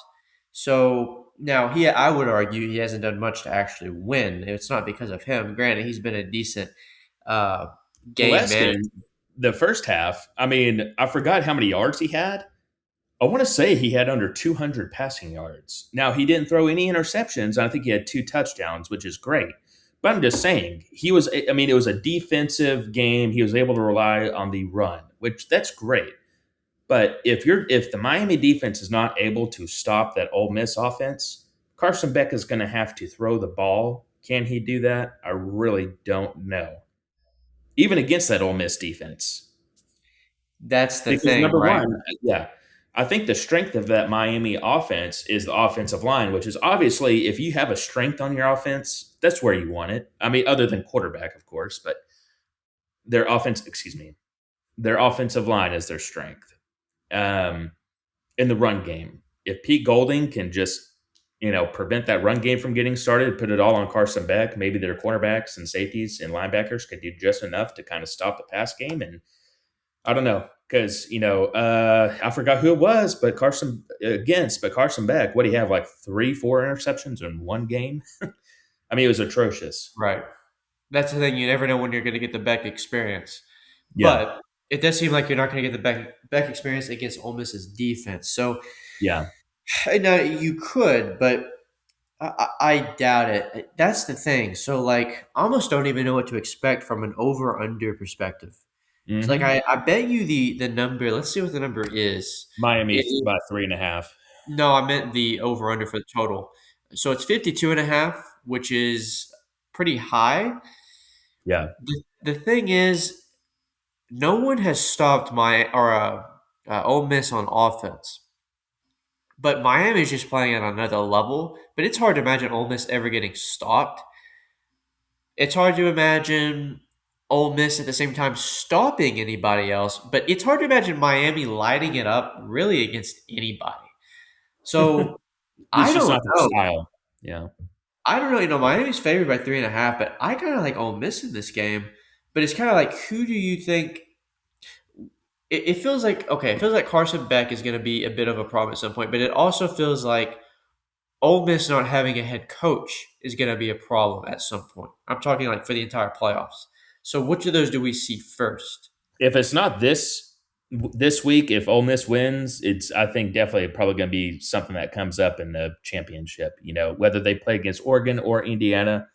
So now I would argue he hasn't done much to actually win. It's not because of him. Granted, he's been a decent uh, The game last manager. game, the first half, I mean, I forgot how many yards he had. I want to say he had under 200 passing yards. Now, he didn't throw any interceptions. I think he had 2 touchdowns, which is great. But I'm just saying, it was a defensive game. He was able to rely on the run, which that's great. But if the Miami defense is not able to stop that Ole Miss offense, Carson Beck is going to have to throw the ball. Can he do that? I really don't know. Even against that Ole Miss defense. That's the Because thing, number right? one, yeah, I think the strength of that Miami offense is the offensive line, which is obviously if you have a strength on your offense, that's where you want it. I mean, other than quarterback, of course, but their offensive line is their strength. Um, in the run game, if Pete Golding can just prevent that run game from getting started, put it all on Carson Beck, maybe their cornerbacks and safeties and linebackers could do just enough to kind of stop the pass game. And I don't know because I forgot who it was, but Carson Beck. What do you have like 3, 4 interceptions in one game? I mean, it was atrocious. Right. That's the thing. You never know when you're going to get the Beck experience. Yeah, But it does seem like you're not going to get the Beck experience against Ole Miss's defense. So yeah. now you could, but I doubt it. That's the thing. So like, I almost don't even know what to expect from an over under perspective. So like, hmm I bet you the number. Let's see what the number is. Miami It, by 3.5. no, I meant the over under for the total. So it's 52.5, which is pretty high. Yeah. The thing is, no one has stopped Ole Miss on offense. But Miami's just playing at another level. But it's hard to imagine Ole Miss ever getting stopped. It's hard to imagine Ole Miss at the same time stopping anybody else. But it's hard to imagine Miami lighting it up really against anybody. So It's I just don't not their know. style. Yeah. I don't know. Miami's favored by 3.5, but I kind of like Ole Miss in this game. But it's kind of like, who do you think it feels like okay, it feels like Carson Beck is going to be a bit of a problem at some point, but it also feels like Ole Miss not having a head coach is going to be a problem at some point. I'm talking like for the entire playoffs. So which of those do we see first? If it's not this, This week, if Ole Miss wins, it's I think definitely probably going to be something that comes up in the championship. You know, whether they play against Oregon or Indiana,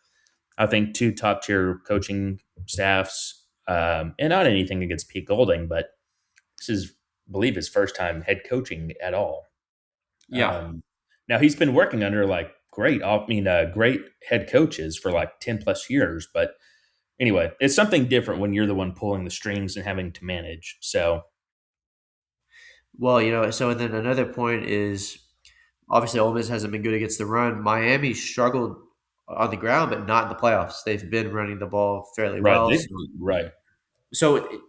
I think two top tier coaching staffs, and not anything against Pete Golding, but this is I believe his first time head coaching at all. Yeah. Um, Now he's been working under like great head coaches for like 10 plus years, but anyway, it's something different when you're the one pulling the strings and having to manage. So Well, so and then another point is obviously Ole Miss hasn't been good against the run. Miami struggled on the ground, but not in the playoffs. They've been running the ball fairly right, well. they So, right.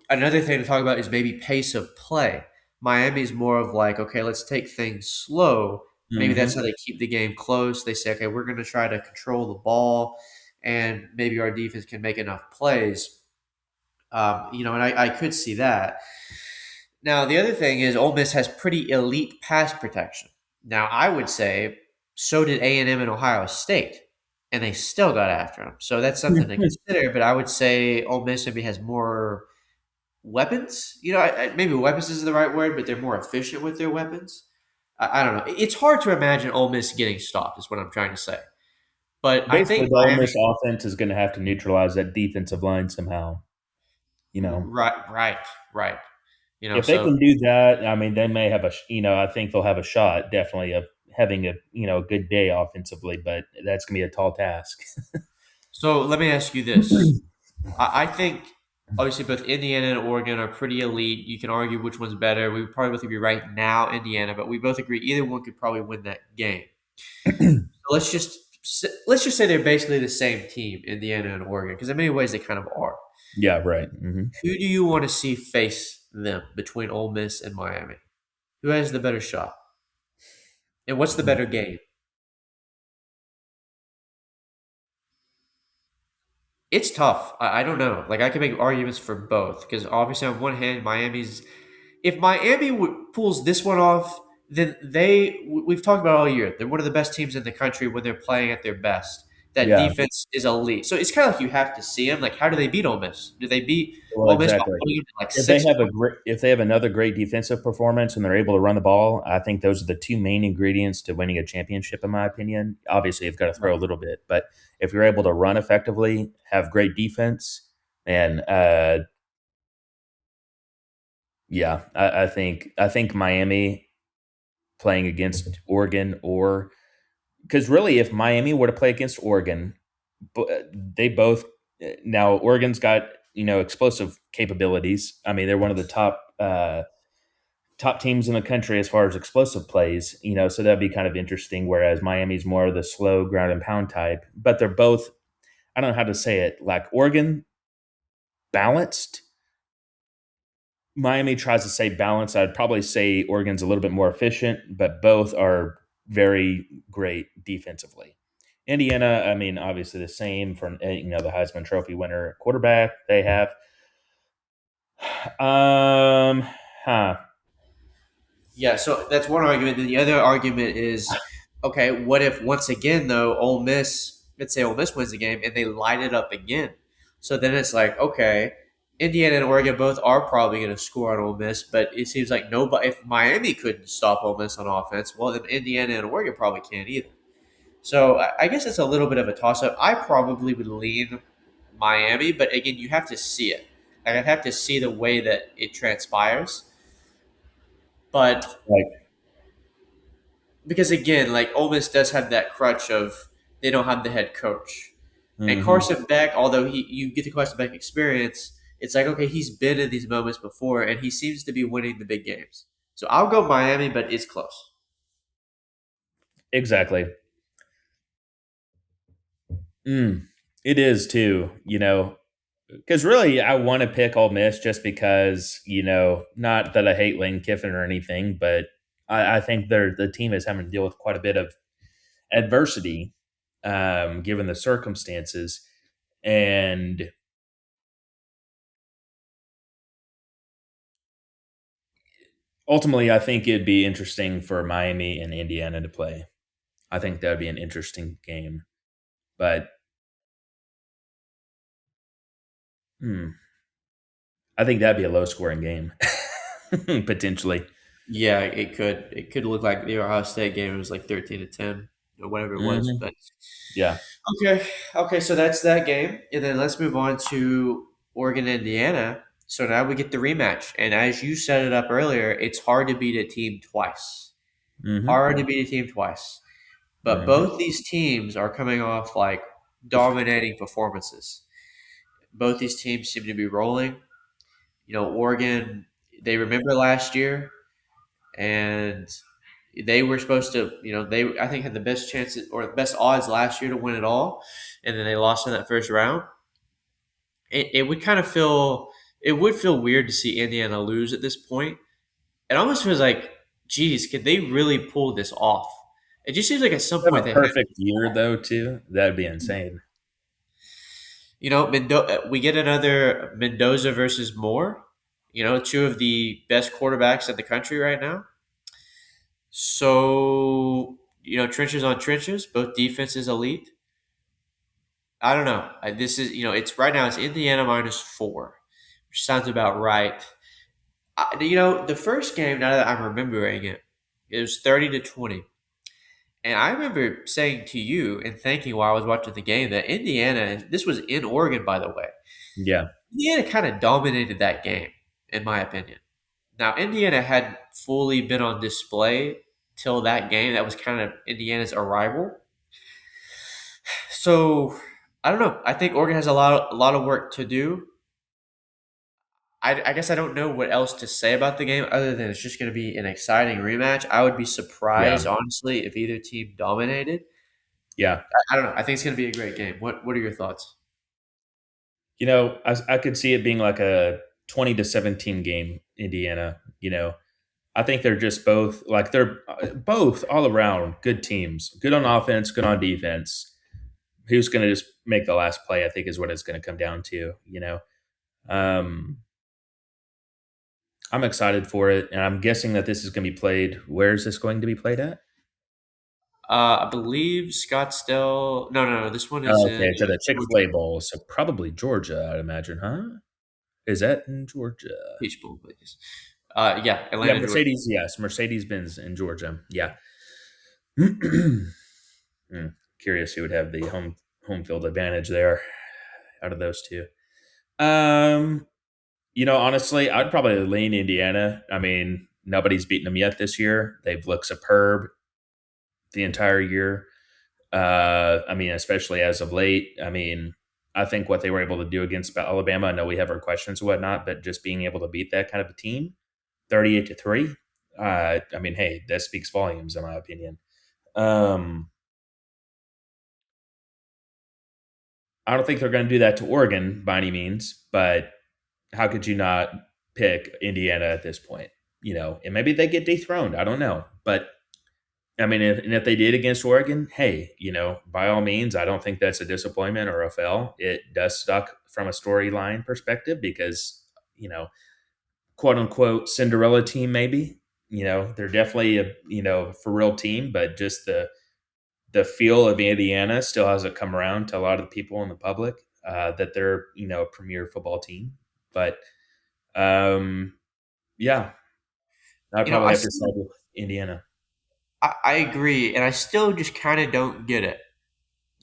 another thing to talk about is maybe pace of play. Miami's more of like, okay, let's take things slow. Maybe that's Hmm. how they keep the game close. They say, okay, we're going to try to control the ball, and maybe our defense can make enough plays. And I could see that. Now, the other thing is Ole Miss has pretty elite pass protection. Now, I would say so did A&M and Ohio State, and they still got after them. So that's something to consider. But I would say Ole Miss maybe has more weapons. Maybe weapons isn't the right word, but they're more efficient with their weapons. I don't know. It's hard to imagine Ole Miss getting stopped. Is what I'm trying to say. But I Basically, think the Ole Miami. Miss offense is going to have to neutralize that defensive line somehow. You know, Right, right, right. if they So can do that, I mean, they may have I think they'll have a shot definitely of having a a good day offensively, but that's going to be a tall task. So let me ask you this. I think obviously both Indiana and Oregon are pretty elite. You can argue which one's better. We would probably both agree right now Indiana, but we both agree either one could probably win that game. So let's just say they're basically the same team, Indiana and Oregon, because in many ways they kind of are. Yeah, right. Hmm. Who do you want to see face them between Ole Miss and Miami? Who has the better shot? And what's the better game? It's tough. I don't know. Like I can make arguments for both because obviously on one hand, Miami's if Miami pulls this one off, then we've talked about all year. They're one of the best teams in the country when they're playing at their best. That Yeah. defense is elite. So it's kind of like you have to see them. Like, how do they beat Ole Miss? Do they beat Well, Ole Miss by exactly. holding them to like If they six have a points? great, if they have another great defensive performance and they're able to run the ball, I think those are the two main ingredients to winning a championship, in my opinion. Obviously, you've got to throw a little bit, but if you're able to run effectively, have great defense, and yeah, I think Miami playing against Oregon or because really, if Miami were to play against Oregon, they both now Oregon's got explosive capabilities. I mean, they're one of the top teams in the country as far as explosive plays. So that'd be kind of interesting. Whereas Miami's more of the slow ground and pound type, but they're both. I don't know how to say it. Like Oregon balanced. Miami tries to say balance. I'd probably say Oregon's a little bit more efficient, but both are very great defensively. Indiana, I mean, obviously the same from the Heisman Trophy winner quarterback they have. Um, huh. Yeah, so that's one argument. Then the other argument is, okay, what if once again though Ole Miss, let's say Ole Miss wins the game and they light it up again? So then it's like, okay, Indiana and Oregon both are probably going to score on Ole Miss, but it seems like nobody. If Miami couldn't stop Ole Miss on offense, well then Indiana and Oregon probably can't either. So I guess it's a little bit of a toss up. I probably would lean Miami, but again, you have to see it. Like I'd have to see the way that it transpires, but Like, because again, like Ole Miss does have that crutch of they don't have the head coach, and hmm Carson Beck. Although you get the Carson Beck experience, it's like okay, he's been in these moments before, and he seems to be winning the big games. So I'll go Miami, but it's close. exactly. Mm, it is too. Because really, I want to pick Ole Miss just because not that I hate Lane Kiffin or anything, but I think the team is having to deal with quite a bit of adversity, given the circumstances, and ultimately, I think it'd be interesting for Miami and Indiana to play. I think that would be an interesting game, but hmm, I think that'd be a low scoring game. potentially. Yeah, it could. It could look like the Ohio State game was like 13-10 or whatever it was. Hmm. But Yeah. okay, okay, so that's that game, and then let's move on to Oregon, Indiana. So now we get the rematch, and as you set it up earlier, it's hard to beat a team twice. Hmm. Hard to beat a team twice. But Hmm. both these teams are coming off like dominating performances. Both these teams seem to be rolling. Oregon, they remember last year, and they were supposed to, they I think had the best chances or the best odds last year to win it all, and then they lost in that first round. It would kind of feel it would feel weird to see Indiana lose at this point. It almost feels like, geez, could they really pull this off? It just seems like at some Have point a they have. perfect year though too. That'd be insane. We get another Mendoza versus Moore. Two of the best quarterbacks in the country right now. So, trenches on trenches, both defenses elite. I don't know. This is, it's right now, it's Indiana -4, which sounds about right. The first game, now that I'm remembering it, it was 30-20. And I remember saying to you and thinking while I was watching the game that Indiana, and this was in Oregon, by the way, Yeah. Indiana kind of dominated that game, in my opinion. Now, Indiana had fully been on display till that game. That was kind of Indiana's arrival. So I don't know. I think Oregon has a lot of work to do. I guess I don't know what else to say about the game other than it's just going to be an exciting rematch. I would be Yeah. surprised, honestly, if either team dominated. Yeah. I don't know. I think it's going to be a great game. What are your thoughts? I could see it being like a 20-17 game, Indiana. I think they're just both like they're both all around good teams, good on offense, good on defense. Who's going to just make the last play? I think is what it's going to come down to. Um, I'm excited for it, and I'm guessing that this is going to be played. Where is this going to be played at? I believe Scottsdale. No, no, no. This one is Oh, in okay, so the Chick Fil Georgia. A Bowl, so probably Georgia, I'd imagine, huh? Is that in Georgia? Peach Bowl, please. Yeah, Yeah, Atlanta, Georgia. Mercedes. Yes, Mercedes Benz in Georgia. Yeah. Hmm, curious who would have the home field advantage there out of those two. Um, honestly, I'd probably lean Indiana. I mean, nobody's beaten them yet this year. They've looked superb the entire year. I mean, especially as of late. I mean, I think what they were able to do against Alabama. I know we have our questions and whatnot, but just being able to beat that kind of a team, 38-3. I mean, hey, that speaks volumes in my opinion. Um, I don't think they're going to do that to Oregon by any means, but how could you not pick Indiana at this point? And maybe they get dethroned. I don't know, but I mean, if they did against Oregon, hey, by all means, I don't think that's a disappointment or a fail. It does suck from a storyline perspective because quote unquote Cinderella team, maybe. They're definitely a for real team, but just the feel of Indiana still hasn't come around to a lot of the people in the public that they're a premier football team. But um, yeah, I'd probably I have to still, side with Indiana. I agree, and I still just kind of don't get it.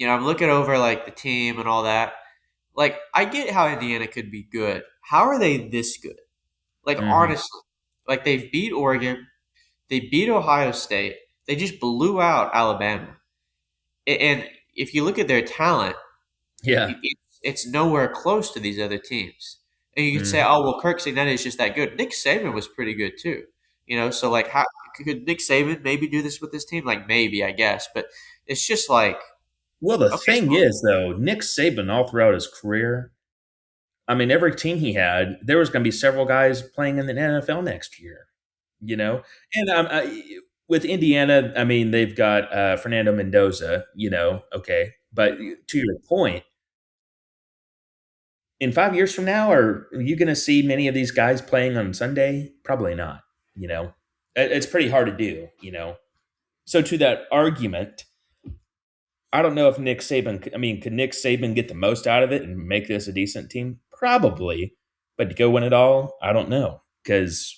I'm looking over like the team and all that. Like, I get how Indiana could be good. How are they this good? Like, Hmm. honestly, like they've beat Oregon, they beat Ohio State, they just blew out Alabama. And if you look at their talent, Yeah. it's nowhere close to these other teams. And you could say, Hmm. oh well, Kirk Cignetta is just that good. Nick Saban was pretty good too. So like, how could Nick Saban maybe do this with this team? Like maybe, I guess, but it's just like, Well, the okay, thing so is, though, Nick Saban all throughout his career, I mean, every team he had, there was going to be several guys playing in the NFL next year. You know, and with Indiana, I mean, they've got Fernando Mendoza. Okay, but to your point, in 5 years from now, are you going to see many of these guys playing on Sunday? Probably not. It's pretty hard to do. So to that argument, I don't know if Nick Saban. I mean, could Nick Saban get the most out of it and make this a decent team? Probably, but to go win it all, I don't know because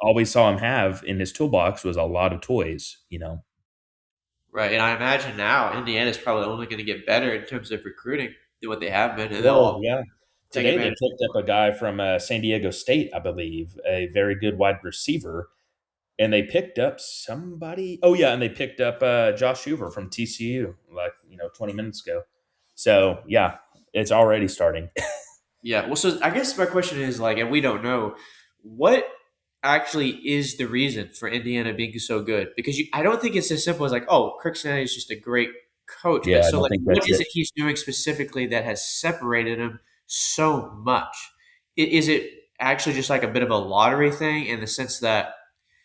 all we saw him have in his toolbox was a lot of toys. Right, and I imagine now Indiana's probably only going to get better in terms of recruiting than what they have been, and they'll Well, all yeah. take Today they advantage. picked up a guy from San Diego State, I believe, a very good wide receiver, and they picked up somebody. Oh yeah, and they picked up Josh Hoover from TCU, like 20 minutes ago. So yeah, it's already starting. Yeah, well, so I guess my question is like, and we don't know what actually is the reason for Indiana being so good because I don't think it's as simple as like, oh, Kirk Cincinnati is just a great coach, but Yeah, I so don't like, think what that's is it. it he's doing specifically that has separated him so much? Is it actually just like a bit of a lottery thing in the sense that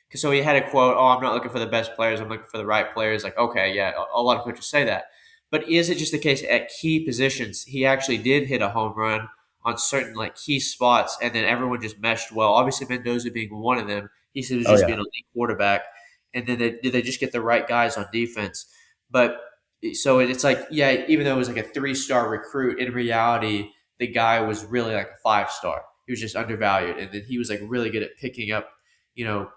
because so he had a quote, "Oh, I'm not looking for the best players. I'm looking for the right players." Like, okay, yeah, a lot of coaches say that. But is it just the case at key positions he actually did hit a home run on certain like key spots, and then everyone just meshed well? Obviously, Mendoza being one of them. He said it was Oh just yeah. being a elite quarterback, and then did they just get the right guys on defense? But so it's like, yeah, even though it was like a 3-star recruit, in reality, the guy was really like a 5-star. He was just undervalued, and then he was like really good at picking up, you know,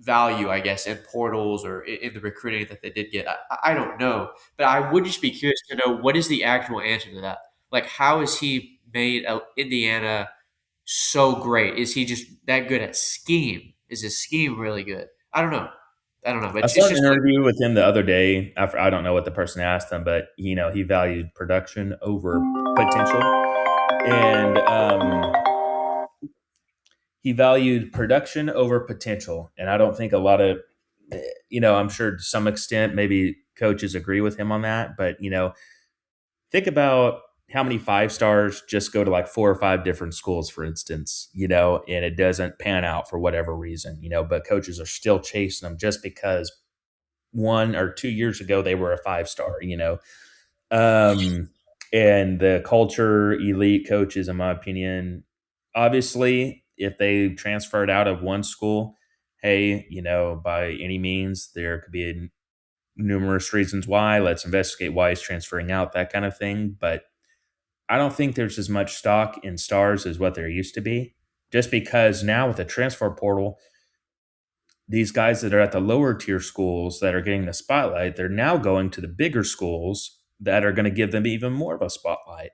value, I guess, in portals or in the recruiting that they did get. I don't know, but I would just be curious to know what is the actual answer to that. Like, how has he made Indiana so great? Is he just that good at scheme? Is his scheme really good? I don't know. I don't know, but I it's saw an just like, interview with him the other day. I don't know what the person asked him, but he valued production over potential, and he valued production over potential. And I don't think a lot of, I'm sure to some extent maybe coaches agree with him on that. But think about how many 5 stars just go to like 4 or 5 different schools, for instance, and it doesn't pan out for whatever reason, but coaches are still chasing them just because 1 or 2 years ago they were a 5 star. Um, and the culture, elite coaches, in my opinion, obviously, if they transferred out of one school, hey, by any means, there could be numerous reasons why. Let's investigate why he's transferring out, that kind of thing. But I don't think there's as much stock in stars as what there used to be. Just because now with the transfer portal, these guys that are at the lower tier schools that are getting the spotlight, they're now going to the bigger schools that are going to give them even more of a spotlight.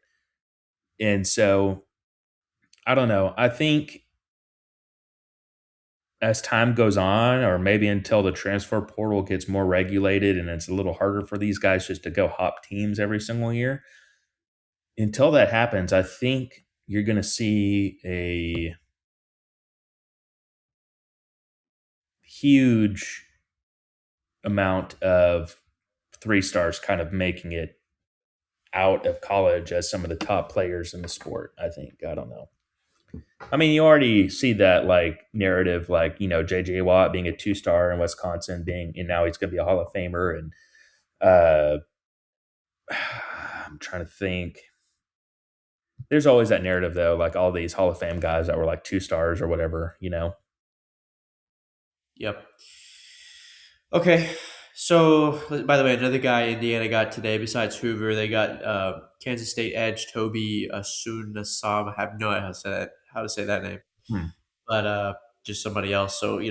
And so I don't know. I think as time goes on, or maybe until the transfer portal gets more regulated and it's a little harder for these guys just to go hop teams every single year, until that happens, I think you're going to see a huge amount of 3 stars kind of making it out of college as some of the top players in the sport. I think. I don't know. I mean, you already see that like narrative, like J.J. Watt being a 2 star in Wisconsin, and now he's going to be a Hall of Famer, and uh, I'm trying to think. There's always that narrative though, like all these Hall of Fame guys that were like 2 stars or whatever. yep. Okay. So, by the way, another guy Indiana got today besides Hoover, they got Kansas State edge Toby Asunasam. I have no idea how to say that name, Hmm. but just somebody else. So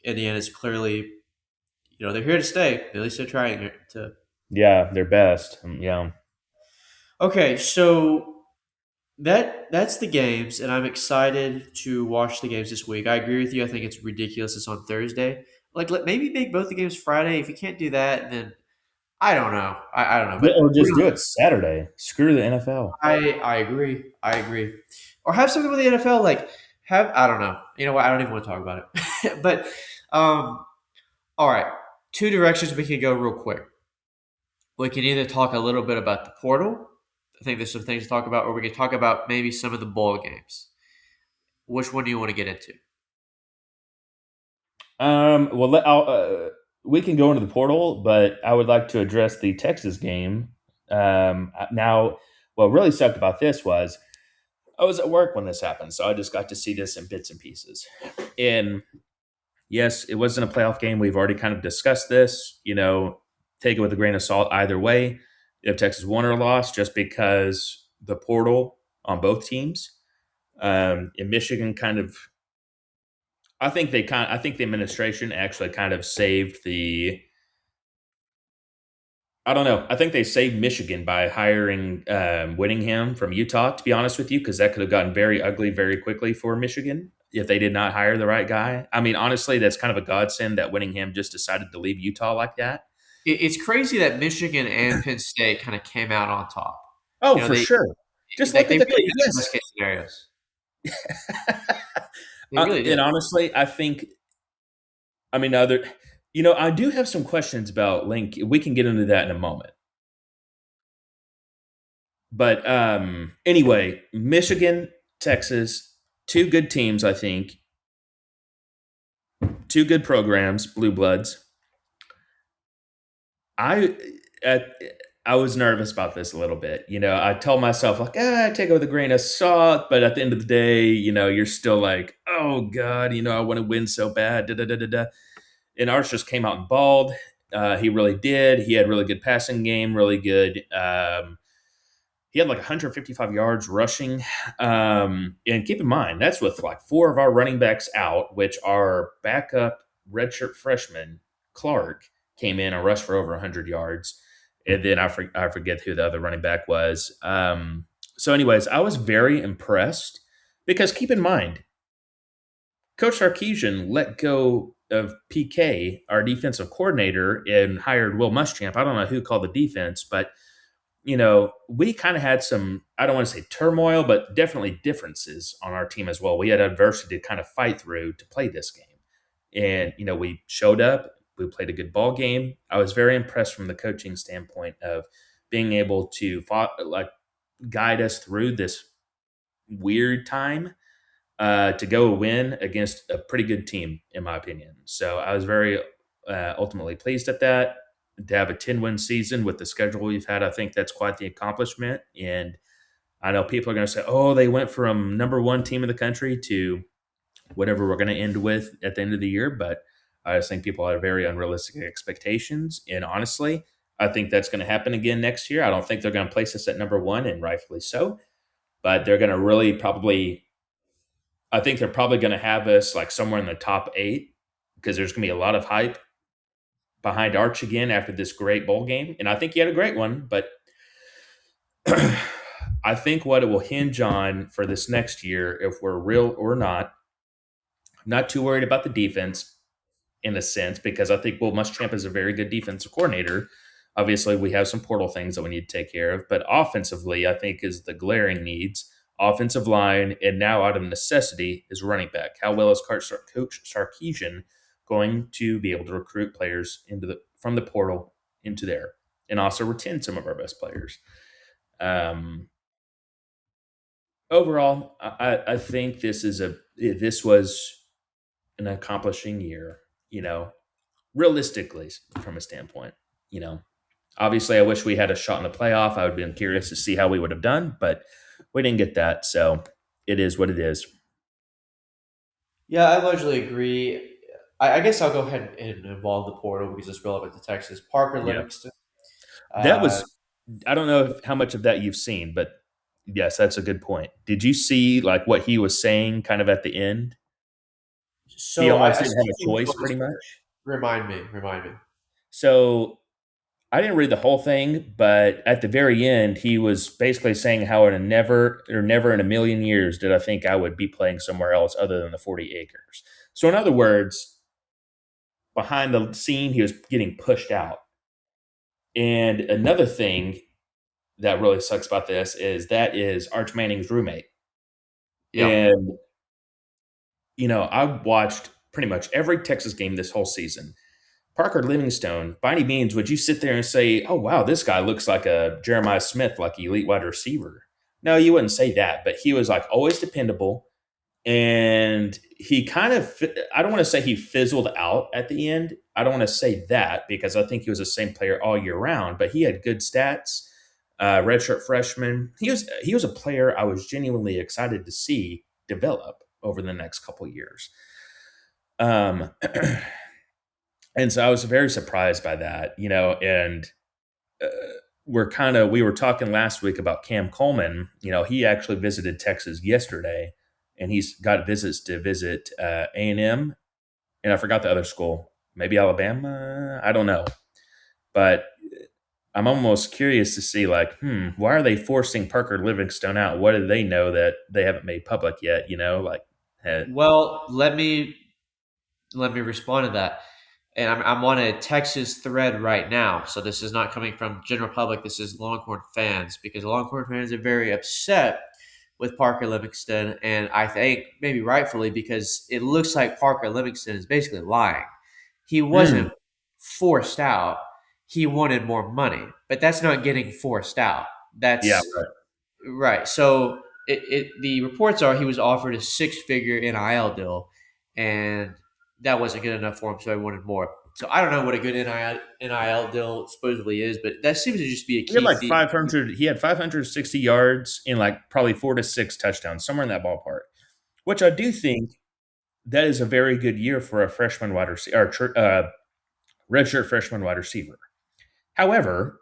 Indiana's clearly they're here to stay. At least they're trying to. Yeah, they're best. Yeah. Okay, so that's the games, and I'm excited to watch the games this week. I agree with you. I think it's ridiculous. It's on Thursday. Like, maybe make both the games Friday. If you can't do that, then I don't know. I don't know, Yeah, but or just do it Saturday. Screw the NFL. I agree. I agree. Or have something with the NFL. Like have I don't know. You know what? I don't even want to talk about it. but all right. Two directions we can go real quick. We can either talk a little bit about the portal. I think there's some things to talk about, or we can talk about maybe some of the bowl games. Which one do you want to get into? Well, we can go into the portal, but I would like to address the Texas game. Now, what really sucked about this was I was at work when this happened, so I just got to see this in bits and pieces. And yes, it wasn't a playoff game. We've already kind of discussed this. Take it with a grain of salt either way. If Texas won or lost, just because the portal on both teams, and Michigan kind of I think the administration actually kind of saved the. I don't know. I think they saved Michigan by hiring Whittingham from Utah. To be honest with you, because that could have gotten very ugly very quickly for Michigan if they did not hire the right guy. I mean, honestly, that's kind of a godsend that Whittingham just decided to leave Utah like that. It's crazy that Michigan and Penn State kind of came out on top. Oh, You know, for they sure. Just like look they at the really had the yes. best case scenarios. They really And did. honestly, I think I mean other. I do have some questions about Link. We can get into that in a moment. But anyway, Michigan, Texas, two good teams, I think, two good programs, blue bloods. I at, I was nervous about this a little bit. I told myself like, take it with a grain of salt, but at the end of the day, you're still like, oh god, I want to win so bad. Da, da, da, da, da. And Arch just came out and balled. He really did. He had really good passing game, really good. He had like 155 yards rushing. And keep in mind, that's with like four of our running backs out, which our backup redshirt freshman, Clark, came in and rushed for over 100 yards. And then I forget who the other running back was. Anyways, I was very impressed because keep in mind, Coach Sarkeesian let go of PK, our defensive coordinator, and hired Will Muschamp. I don't know who called the defense, but we kind of had some, I don't want to say turmoil, but definitely differences on our team as well. We had adversity to kind of fight through to play this game. And, we showed up, we played a good ball game. I was very impressed from the coaching standpoint of being able to guide us through this weird time to go win against a pretty good team, in my opinion. So I was very ultimately pleased at that. To have a 10-win season with the schedule we've had, I think that's quite the accomplishment. And I know people are going to say, oh, they went from number one team in the country to whatever we're going to end with at the end of the year. But I just think people have very unrealistic expectations. And honestly, I think that's going to happen again next year. I don't think they're going to place us at number one, and rightfully so. But they're going to really probably I think they're probably going to have us like somewhere in the top 8 because there's going to be a lot of hype behind Arch again after this great bowl game. And I think he had a great one, but I think what it will hinge on for this next year, if we're real or not, I'm not too worried about the defense in a sense because I think Will Muschamp is a very good defensive coordinator. Obviously, we have some portal things that we need to take care of, but offensively, I think is the glaring needs. Offensive line, and now out of necessity is running back. How well is Coach Sarkeesian going to be able to recruit players from the portal into there, and also retain some of our best players? Um, Overall, I think this was an accomplishing year. Realistically, from a standpoint, you know, obviously, I wish we had a shot in the playoff. I would have been curious to see how we would have done, but we didn't get that. So it is what it is. Yeah, I largely agree. I guess I'll go ahead and involve the portal because it's relevant to Texas. Parker Yeah. Livingston. That Uh, was, I don't know how much of that you've seen, but yes, that's a good point. Did you see like what he was saying kind of at the end? He so almost I didn't saw have a some choice quotes pretty here. much. Remind me. Remind me. So I didn't read the whole thing, but at the very end, he was basically saying how in a never in a million years did I think I would be playing somewhere else other than the 40 acres. So in other words, behind the scene, he was getting pushed out. And another thing that really sucks about this is that is Arch Manning's roommate. Yep. And, I watched pretty much every Texas game this whole season. Parker Livingstone, by any means, would you sit there and say, oh, wow, this guy looks like a Jeremiah Smith, like elite wide receiver? No, you wouldn't say that, but he was like always dependable. And he kind of, I don't want to say he fizzled out at the end. I don't want to say that because I think he was the same player all year round, but he had good stats. Redshirt freshman. He was a player I was genuinely excited to see develop over the next couple of years. Um, and so I was very surprised by that, and uh, we were talking last week about Cam Coleman. He actually visited Texas yesterday and he's got visits to visit A&M, and I forgot the other school, maybe Alabama. I don't know, but I'm almost curious to see like, why are they forcing Parker Livingstone out? What do they know that they haven't made public yet? You know, like, eh, Well, let me respond to that. And I'm on a Texas thread right now, so this is not coming from general public. This is Longhorn fans because Longhorn fans are very upset with Parker Livingston, and I think maybe rightfully because it looks like Parker Livingston is basically lying. He mm, wasn't forced out; he wanted more money, but that's not getting forced out. yeah, That's right. right. So the reports are he was offered a six-figure NIL deal, and that wasn't good enough for him, so he wanted more. So I don't know what a good NIL deal supposedly is, but that seems to just be a He had key like theme. 500. He had 560 yards and like probably 4 to 6 touchdowns, somewhere in that ballpark. Which I do think that is a very good year for a freshman wide receiver or redshirt freshman wide receiver. However,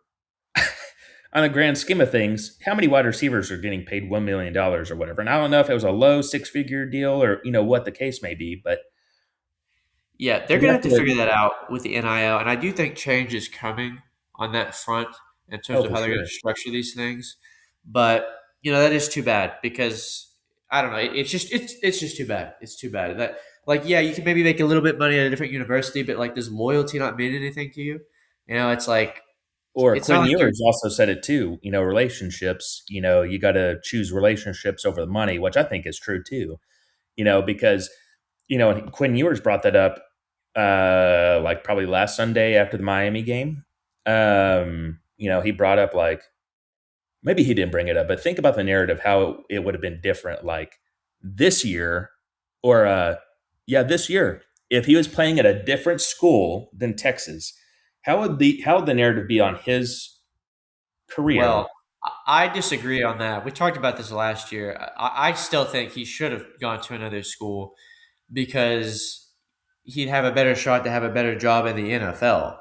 on the grand scheme of things, how many wide receivers are getting paid $1 million or whatever? And I don't know if it was a low six-figure deal or what the case may be, but Yeah, they're gonna that's have to what. figure that out with the NIL, and I do think change is coming on that front in terms Oh, of for how they're gonna sure. structure these things. But that is too bad because I don't know. It's just too bad. It's too bad that like yeah, you can maybe make a little bit money at a different university, but like does loyalty not mean anything to you? It's like Or it's not Quinn like you're Ewers also said it too. Relationships. You got to choose relationships over the money, which I think is true too. Because and Quinn Ewers brought that up, like probably last Sunday after the Miami game. He brought up like maybe he didn't bring it up, but think about the narrative how it would have been different, like this year, or this year, if he was playing at a different school than Texas. How would the narrative be on his career? well. I disagree on that. We talked about this last year. I still think he should have gone to another school because he'd have a better shot to have a better job in the NFL.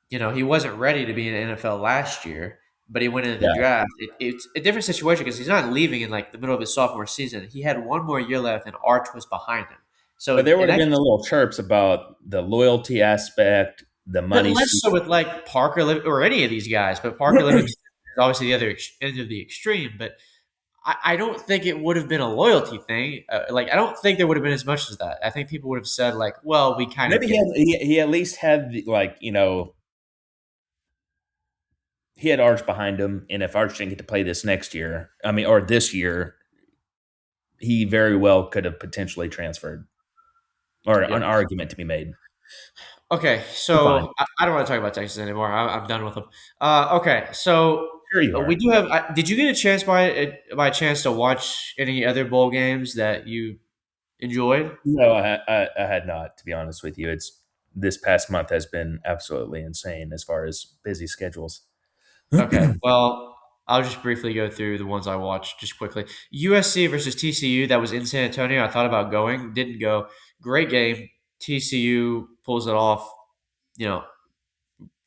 He wasn't ready to be in the NFL last year, but he went into the Yeah, draft. It's a different situation because he's not leaving in like the middle of his sophomore season. He had one more year left, and Arch was behind him. but So, there and would have that, been the little chirps about the loyalty aspect, the but money. less so with like or any of these guys. But Parker Livingston is obviously the other end of the extreme. But I don't think it would have been a loyalty thing. Like I don't think there would have been as much as that. I think people would have said like, "Well, we kind of Maybe he get." had, he at least had like he had Arch behind him, and if Arch didn't get to play this next year, I mean, or this year, he very well could have potentially transferred, or Yeah. an argument to be made. Okay, We're fine. so I don't want to talk about Texas anymore. I'm done with them. Okay, so Sure, you we are. do have. Did you get a chance by chance to watch any other bowl games that you enjoyed? No, I had not. To be honest with you, it's this past month has been absolutely insane as far as busy schedules. Okay, well, I'll just briefly go through the ones I watched just quickly. USC versus TCU. That was in San Antonio. I thought about going, didn't go. Great game. TCU pulls it off. You know,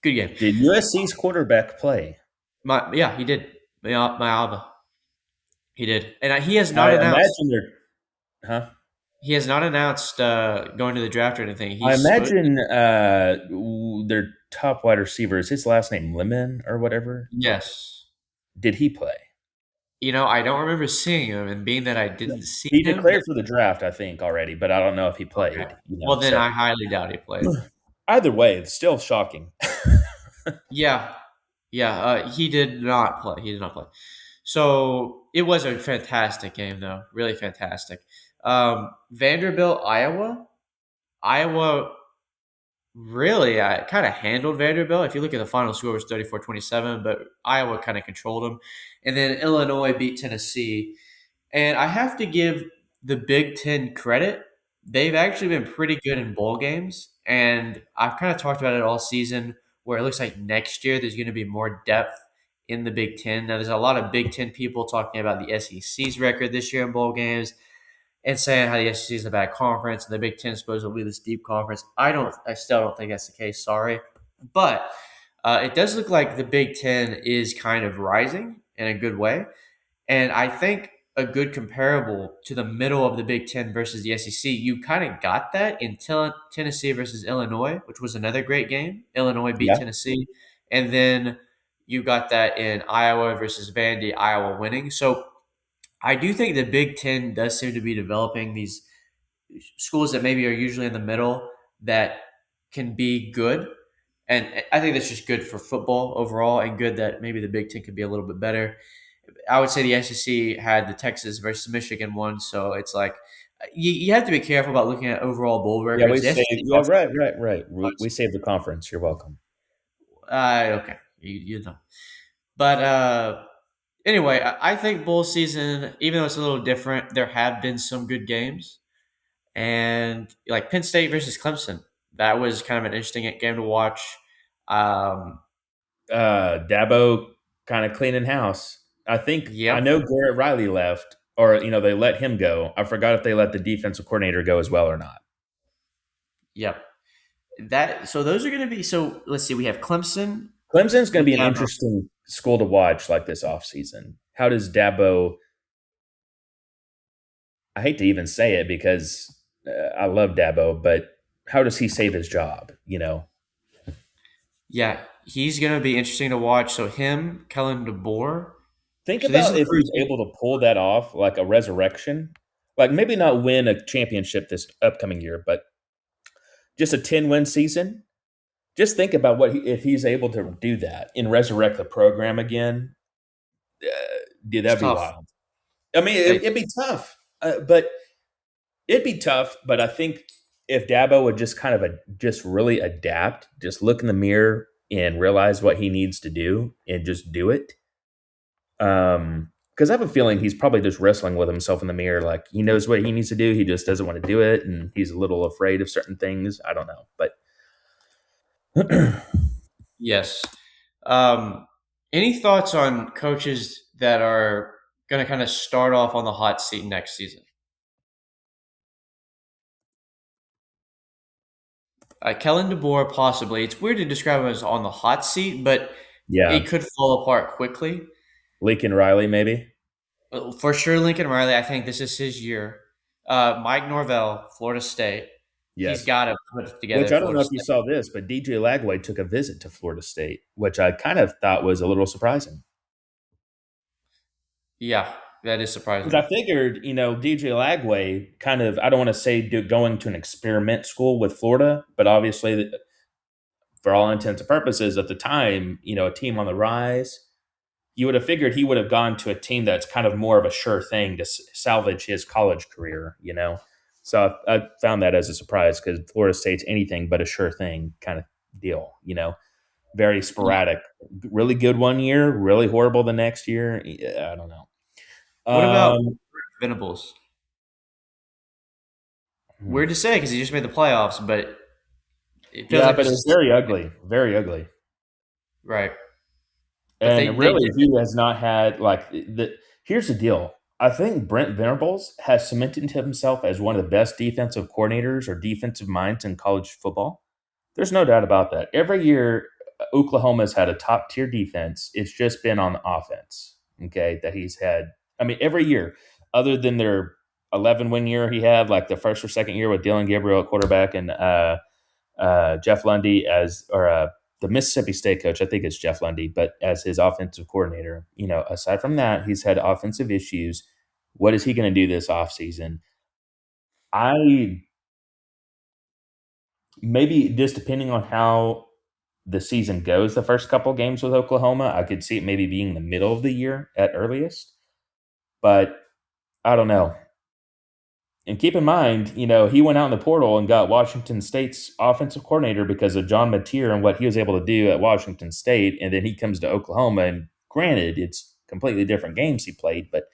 good game. Did USC's quarterback play? Yeah, he did. My Alba, he did, and he has not I announced. imagine they're, huh? He has not announced going to the draft or anything. I He's supposed. imagine their top wide receiver is his last name Lemon or whatever. Yes. Did he play? I don't remember seeing him, and being that I didn't see He him, declared for the draft, I think, already, but I don't know if he okay. played. Well, then So I highly doubt he played. either way, it's still shocking. Yeah, yeah. He did not play. He did not play. So it was a fantastic game, though. Really fantastic. Vanderbilt, Iowa. Iowa really kind of handled Vanderbilt. If you look at the final score, it was 34-27, but Iowa kind of controlled them. And then Illinois beat Tennessee. And I have to give the Big Ten credit. They've actually been pretty good in bowl games. And I've kind of talked about it all season where it looks like next year there's going to be more depth in the Big Ten. Now, there's a lot of Big Ten people talking about the SEC's record this year in bowl games and saying how the SEC is a bad conference and the Big Ten is supposed to be this deep conference. I still don't think that's the case. Sorry. But it does look like the Big Ten is kind of rising in a good way. And I think a good comparable to the middle of the Big Ten versus the SEC. You kind of got that in Tennessee versus Illinois, which was another great game. Illinois beat Yeah. Tennessee, and then you got that in Iowa versus Vandy, Iowa winning. So I do think the Big Ten does seem to be developing these schools that maybe are usually in the middle that can be good. And I think that's just good for football overall, and good that maybe the Big Ten could be a little bit better. I would say the SEC had the Texas versus Michigan one, so it's like you have to be careful about looking at overall bowl Yeah, we records. The saved. SEC Yeah, also right, right, right. We was saved the conference. You're welcome. okay, you know, but anyway, I think bowl season, even though it's a little different, there have been some good games, and like Penn State versus Clemson, that was kind of an interesting game to watch. Um, Dabo kind of cleaning house. I yep, know Garrett Riley left, or they let him go. I forgot if they let the defensive coordinator go as well or not. yep. That so those are going to be so. Let's see, we have Clemson. Clemson's going to We be an have interesting school to watch like this offseason. How does Dabo? I hate to even say it because I love Dabo, but how does he save his job? Yeah, he's going to be interesting to watch. So him, Kellen DeBoer. Think So this about is if where he's able to pull that off, like a resurrection. Like maybe not win a championship this upcoming year, but just a 10-win season. Just think about if he's able to do that and resurrect the program again. Uh, Dude, it's that'd be tough. wild. I mean, Like, it'd be tough, but it'd be tough. But I think if Dabo would just kind of just really adapt, just look in the mirror and realize what he needs to do and just do it. Because I have a feeling he's probably just wrestling with himself in the mirror. Like he knows what he needs to do, he just doesn't want to do it, and he's a little afraid of certain things. I don't know, but yes. Um, any thoughts on coaches that are going to kind of start off on the hot seat next season? Kellen DeBoer, possibly. It's weird to describe him as on the hot seat, but yeah, it could fall apart quickly. Lincoln Riley maybe. For sure, Lincoln Riley, I think this is his year. Mike Norvell, Florida State. He's Yes. got to put it together Which at I don't know Florida if you State. saw this, but DJ Lagway took a visit to Florida State, which I kind of thought was a little surprising. Yeah, that is Because surprising. I figured, DJ Lagway kind of, I don't want to say going to an experiment school with Florida, but obviously, for all intents and purposes, at the time, a team on the rise, you would have figured he would have gone to a team that's kind of more of a sure thing to salvage his college career. So I found that as a surprise because Florida State's anything but a sure thing kind of deal. Very Yeah. sporadic. Really good one year, really horrible the next year. Yeah, I don't know. What about Um, Venables? hmm. Weird to say because he just made the playoffs, but it feels Yeah, like but there's it a was very ugly, very ugly. right. But And they really, did. he has not had like the. Here's the deal. I think Brent Venables has cemented himself as one of the best defensive coordinators or defensive minds in college football. There's no doubt about that. Every year, Oklahoma's had a top tier defense. It's just been on offense. Okay, that he's had. I mean, every year, other than their 11-win year he had, like the first or second year with Dylan Gabriel at quarterback and Jeff Lundy or the Mississippi State coach. I think it's Jeff Lundy, but as his offensive coordinator. Aside from that, he's had offensive issues. What is he going to do this offseason? I maybe just depending on how the season goes, the first couple games with Oklahoma, I could see it maybe being the middle of the year at earliest. But I don't know. And keep in mind, he went out in the portal and got Washington State's offensive coordinator because of John Mateer and what he was able to do at Washington State. And then he comes to Oklahoma, and granted, it's completely different games he played, but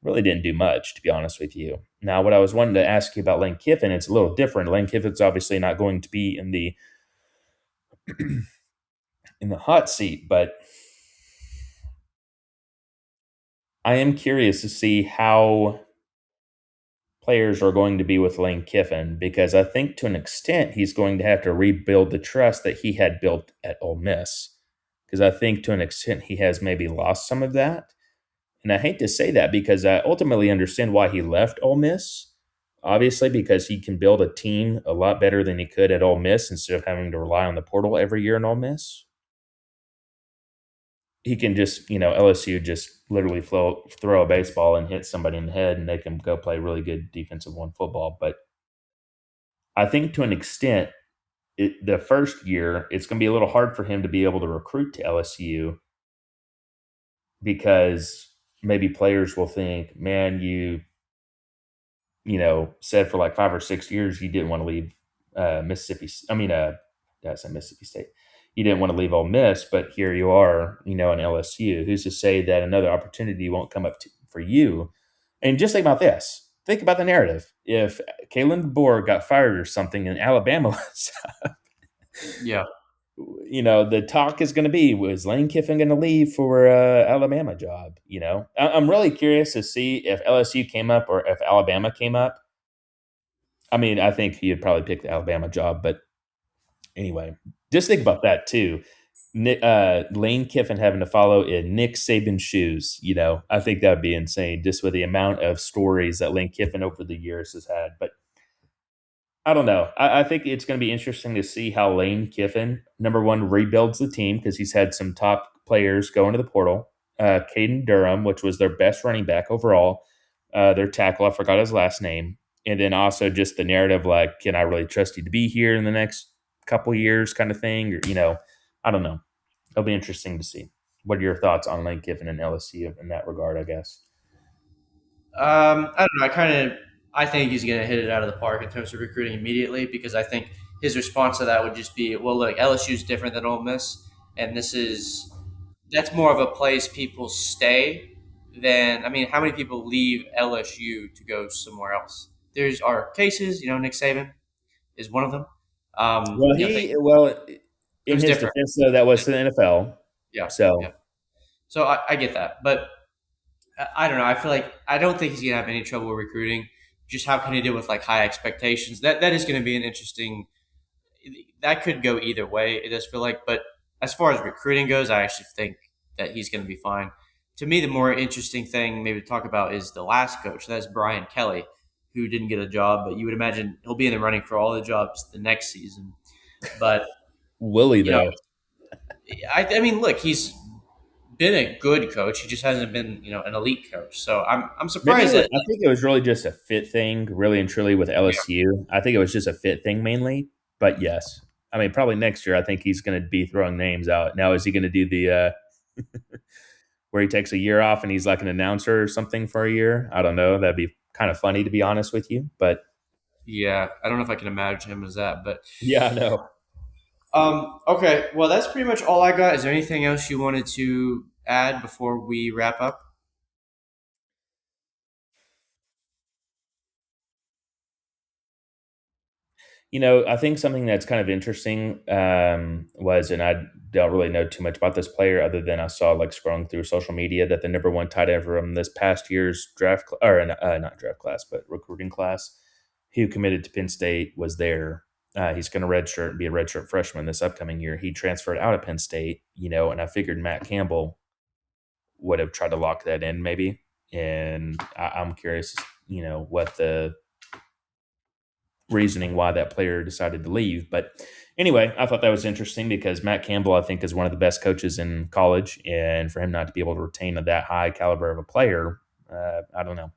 really didn't do much, to be honest with you. Now, what I was wanting to ask you about Lane Kiffin, it's a little different. Lane Kiffin's obviously not going to be in the hot seat, but I am curious to see how players are going to be with Lane Kiffin because I think to an extent he's going to have to rebuild the trust that he had built at Ole Miss. Because I think to an extent he has maybe lost some of that. And I hate to say that because I ultimately understand why he left Ole Miss. Obviously, because he can build a team a lot better than he could at Ole Miss instead of having to rely on the portal every year in Ole Miss. He can just, LSU just literally throw a baseball and hit somebody in the head and they can go play really good defensive one football. But I think to an extent, the first year, it's going to be a little hard for him to be able to recruit to LSU because maybe players will think, man, said for like 5 or 6 years you didn't want to leave Mississippi. I mean, that's a Mississippi State. You didn't want to leave Ole Miss, but here you are, in LSU. Who's to say that another opportunity won't come up for you? And just think about this. Think about the narrative. If Kalen DeBoer got fired or something in Alabama, Yeah. the talk is going to be, was Lane Kiffin going to leave for Alabama job? I'm really curious to see if LSU came up or if Alabama came up. I mean, I think he'd probably pick the Alabama job, but anyway, just think about that too. Lane Kiffin having to follow in Nick Saban's shoes. I think that would be insane just with the amount of stories that Lane Kiffin over the years has had. But I don't know. I think it's going to be interesting to see how Lane Kiffin, number one, rebuilds the team because he's had some top players go into the portal. Caden Durham, which was their best running back overall, their tackle, I forgot his last name. And then also just the narrative like, can I really trust you to be here in the next couple years kind of thing? Or, I don't know. It'll be interesting to see. What are your thoughts on Lane Kiffin and LSU in that regard, I guess? I don't know. I think he's going to hit it out of the park in terms of recruiting immediately because I think his response to that would just be, well, look, LSU is different than Ole Miss, and that's more of a place people stay than, I mean, how many people leave LSU to go somewhere else? There's are cases, Nick Saban is one of them. Well, It in was his different. defense, though, that was the NFL. Yeah, yeah. So So I get that, but I don't know. I feel like I don't think he's gonna have any trouble recruiting. Just how can he deal with like high expectations? That is going to be an interesting. That could go either way. It does feel like, but as far as recruiting goes, I actually think that he's going to be fine. To me, the more interesting thing maybe to talk about is the last coach. That's Brian Kelly, who didn't get a job, but you would imagine he'll be in the running for all the jobs the next season. But Willie, you know, though. I mean, look, he's been a good coach. He just hasn't been, an elite coach. So I'm surprised that I think it was really just a fit thing, really and truly with yeah, LSU. I think it was just a fit thing mainly. But yes, I mean, probably next year, I think he's going to be throwing names out. Now, is he going to do the where he takes a year off and he's like an announcer or something for a year? I don't know. That'd be kind of funny to be honest with you. But yeah, I don't know if I can imagine him as that, but yeah, no. okay. Well, that's pretty much all I got. Is there anything else you wanted to add before we wrap up? I think something that's kind of interesting was, and I don't really know too much about this player other than I saw like scrolling through social media that the number one tight end from this past year's or not draft class, but recruiting class, who committed to Penn State was there. He's going to redshirt and be a redshirt freshman this upcoming year. He transferred out of Penn State, and I figured Matt Campbell would have tried to lock that in maybe. And I'm curious, what the reasoning why that player decided to leave. But anyway, I thought that was interesting because Matt Campbell, I think, is one of the best coaches in college, and for him not to be able to retain that high caliber of a player, I don't know,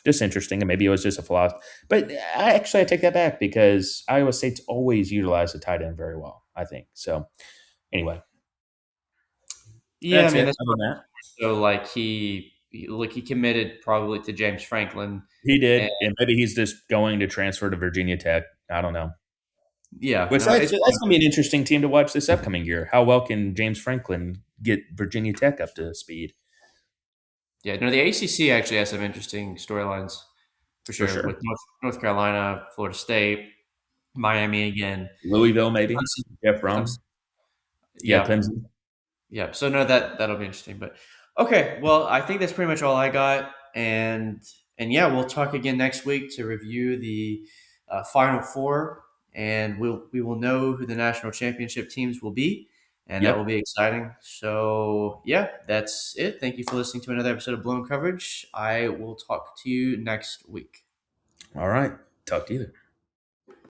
just interesting. And maybe it was just a flaw. But I take that back because Iowa State's always utilized the tight end very well. I think so. Anyway, Yeah, I that's mean it. that's Other than that, so like he committed probably to James Franklin, he and did, and maybe he's just going to transfer to Virginia Tech. I don't know. yeah, Which no, that's it's that's going to be an interesting team to watch this upcoming year. How well can James Franklin get Virginia Tech up to speed? yeah. No, the ACC actually has some interesting storylines for For sure sure. with North Carolina, Florida State, Miami again, Louisville, maybe. Clemson, Jeff Brom. Clemson. Yeah, Yeah, Clemson. yeah. So no, that'll be interesting. But okay, well, I think that's pretty much all I got, and yeah, we'll talk again next week to review the Final Four, and we will know who the national championship teams will be. and that will Yep. be exciting. So, yeah, that's it. Thank you for listening to another episode of Blown Coverage. I will talk to you next week. All right. Talk to you.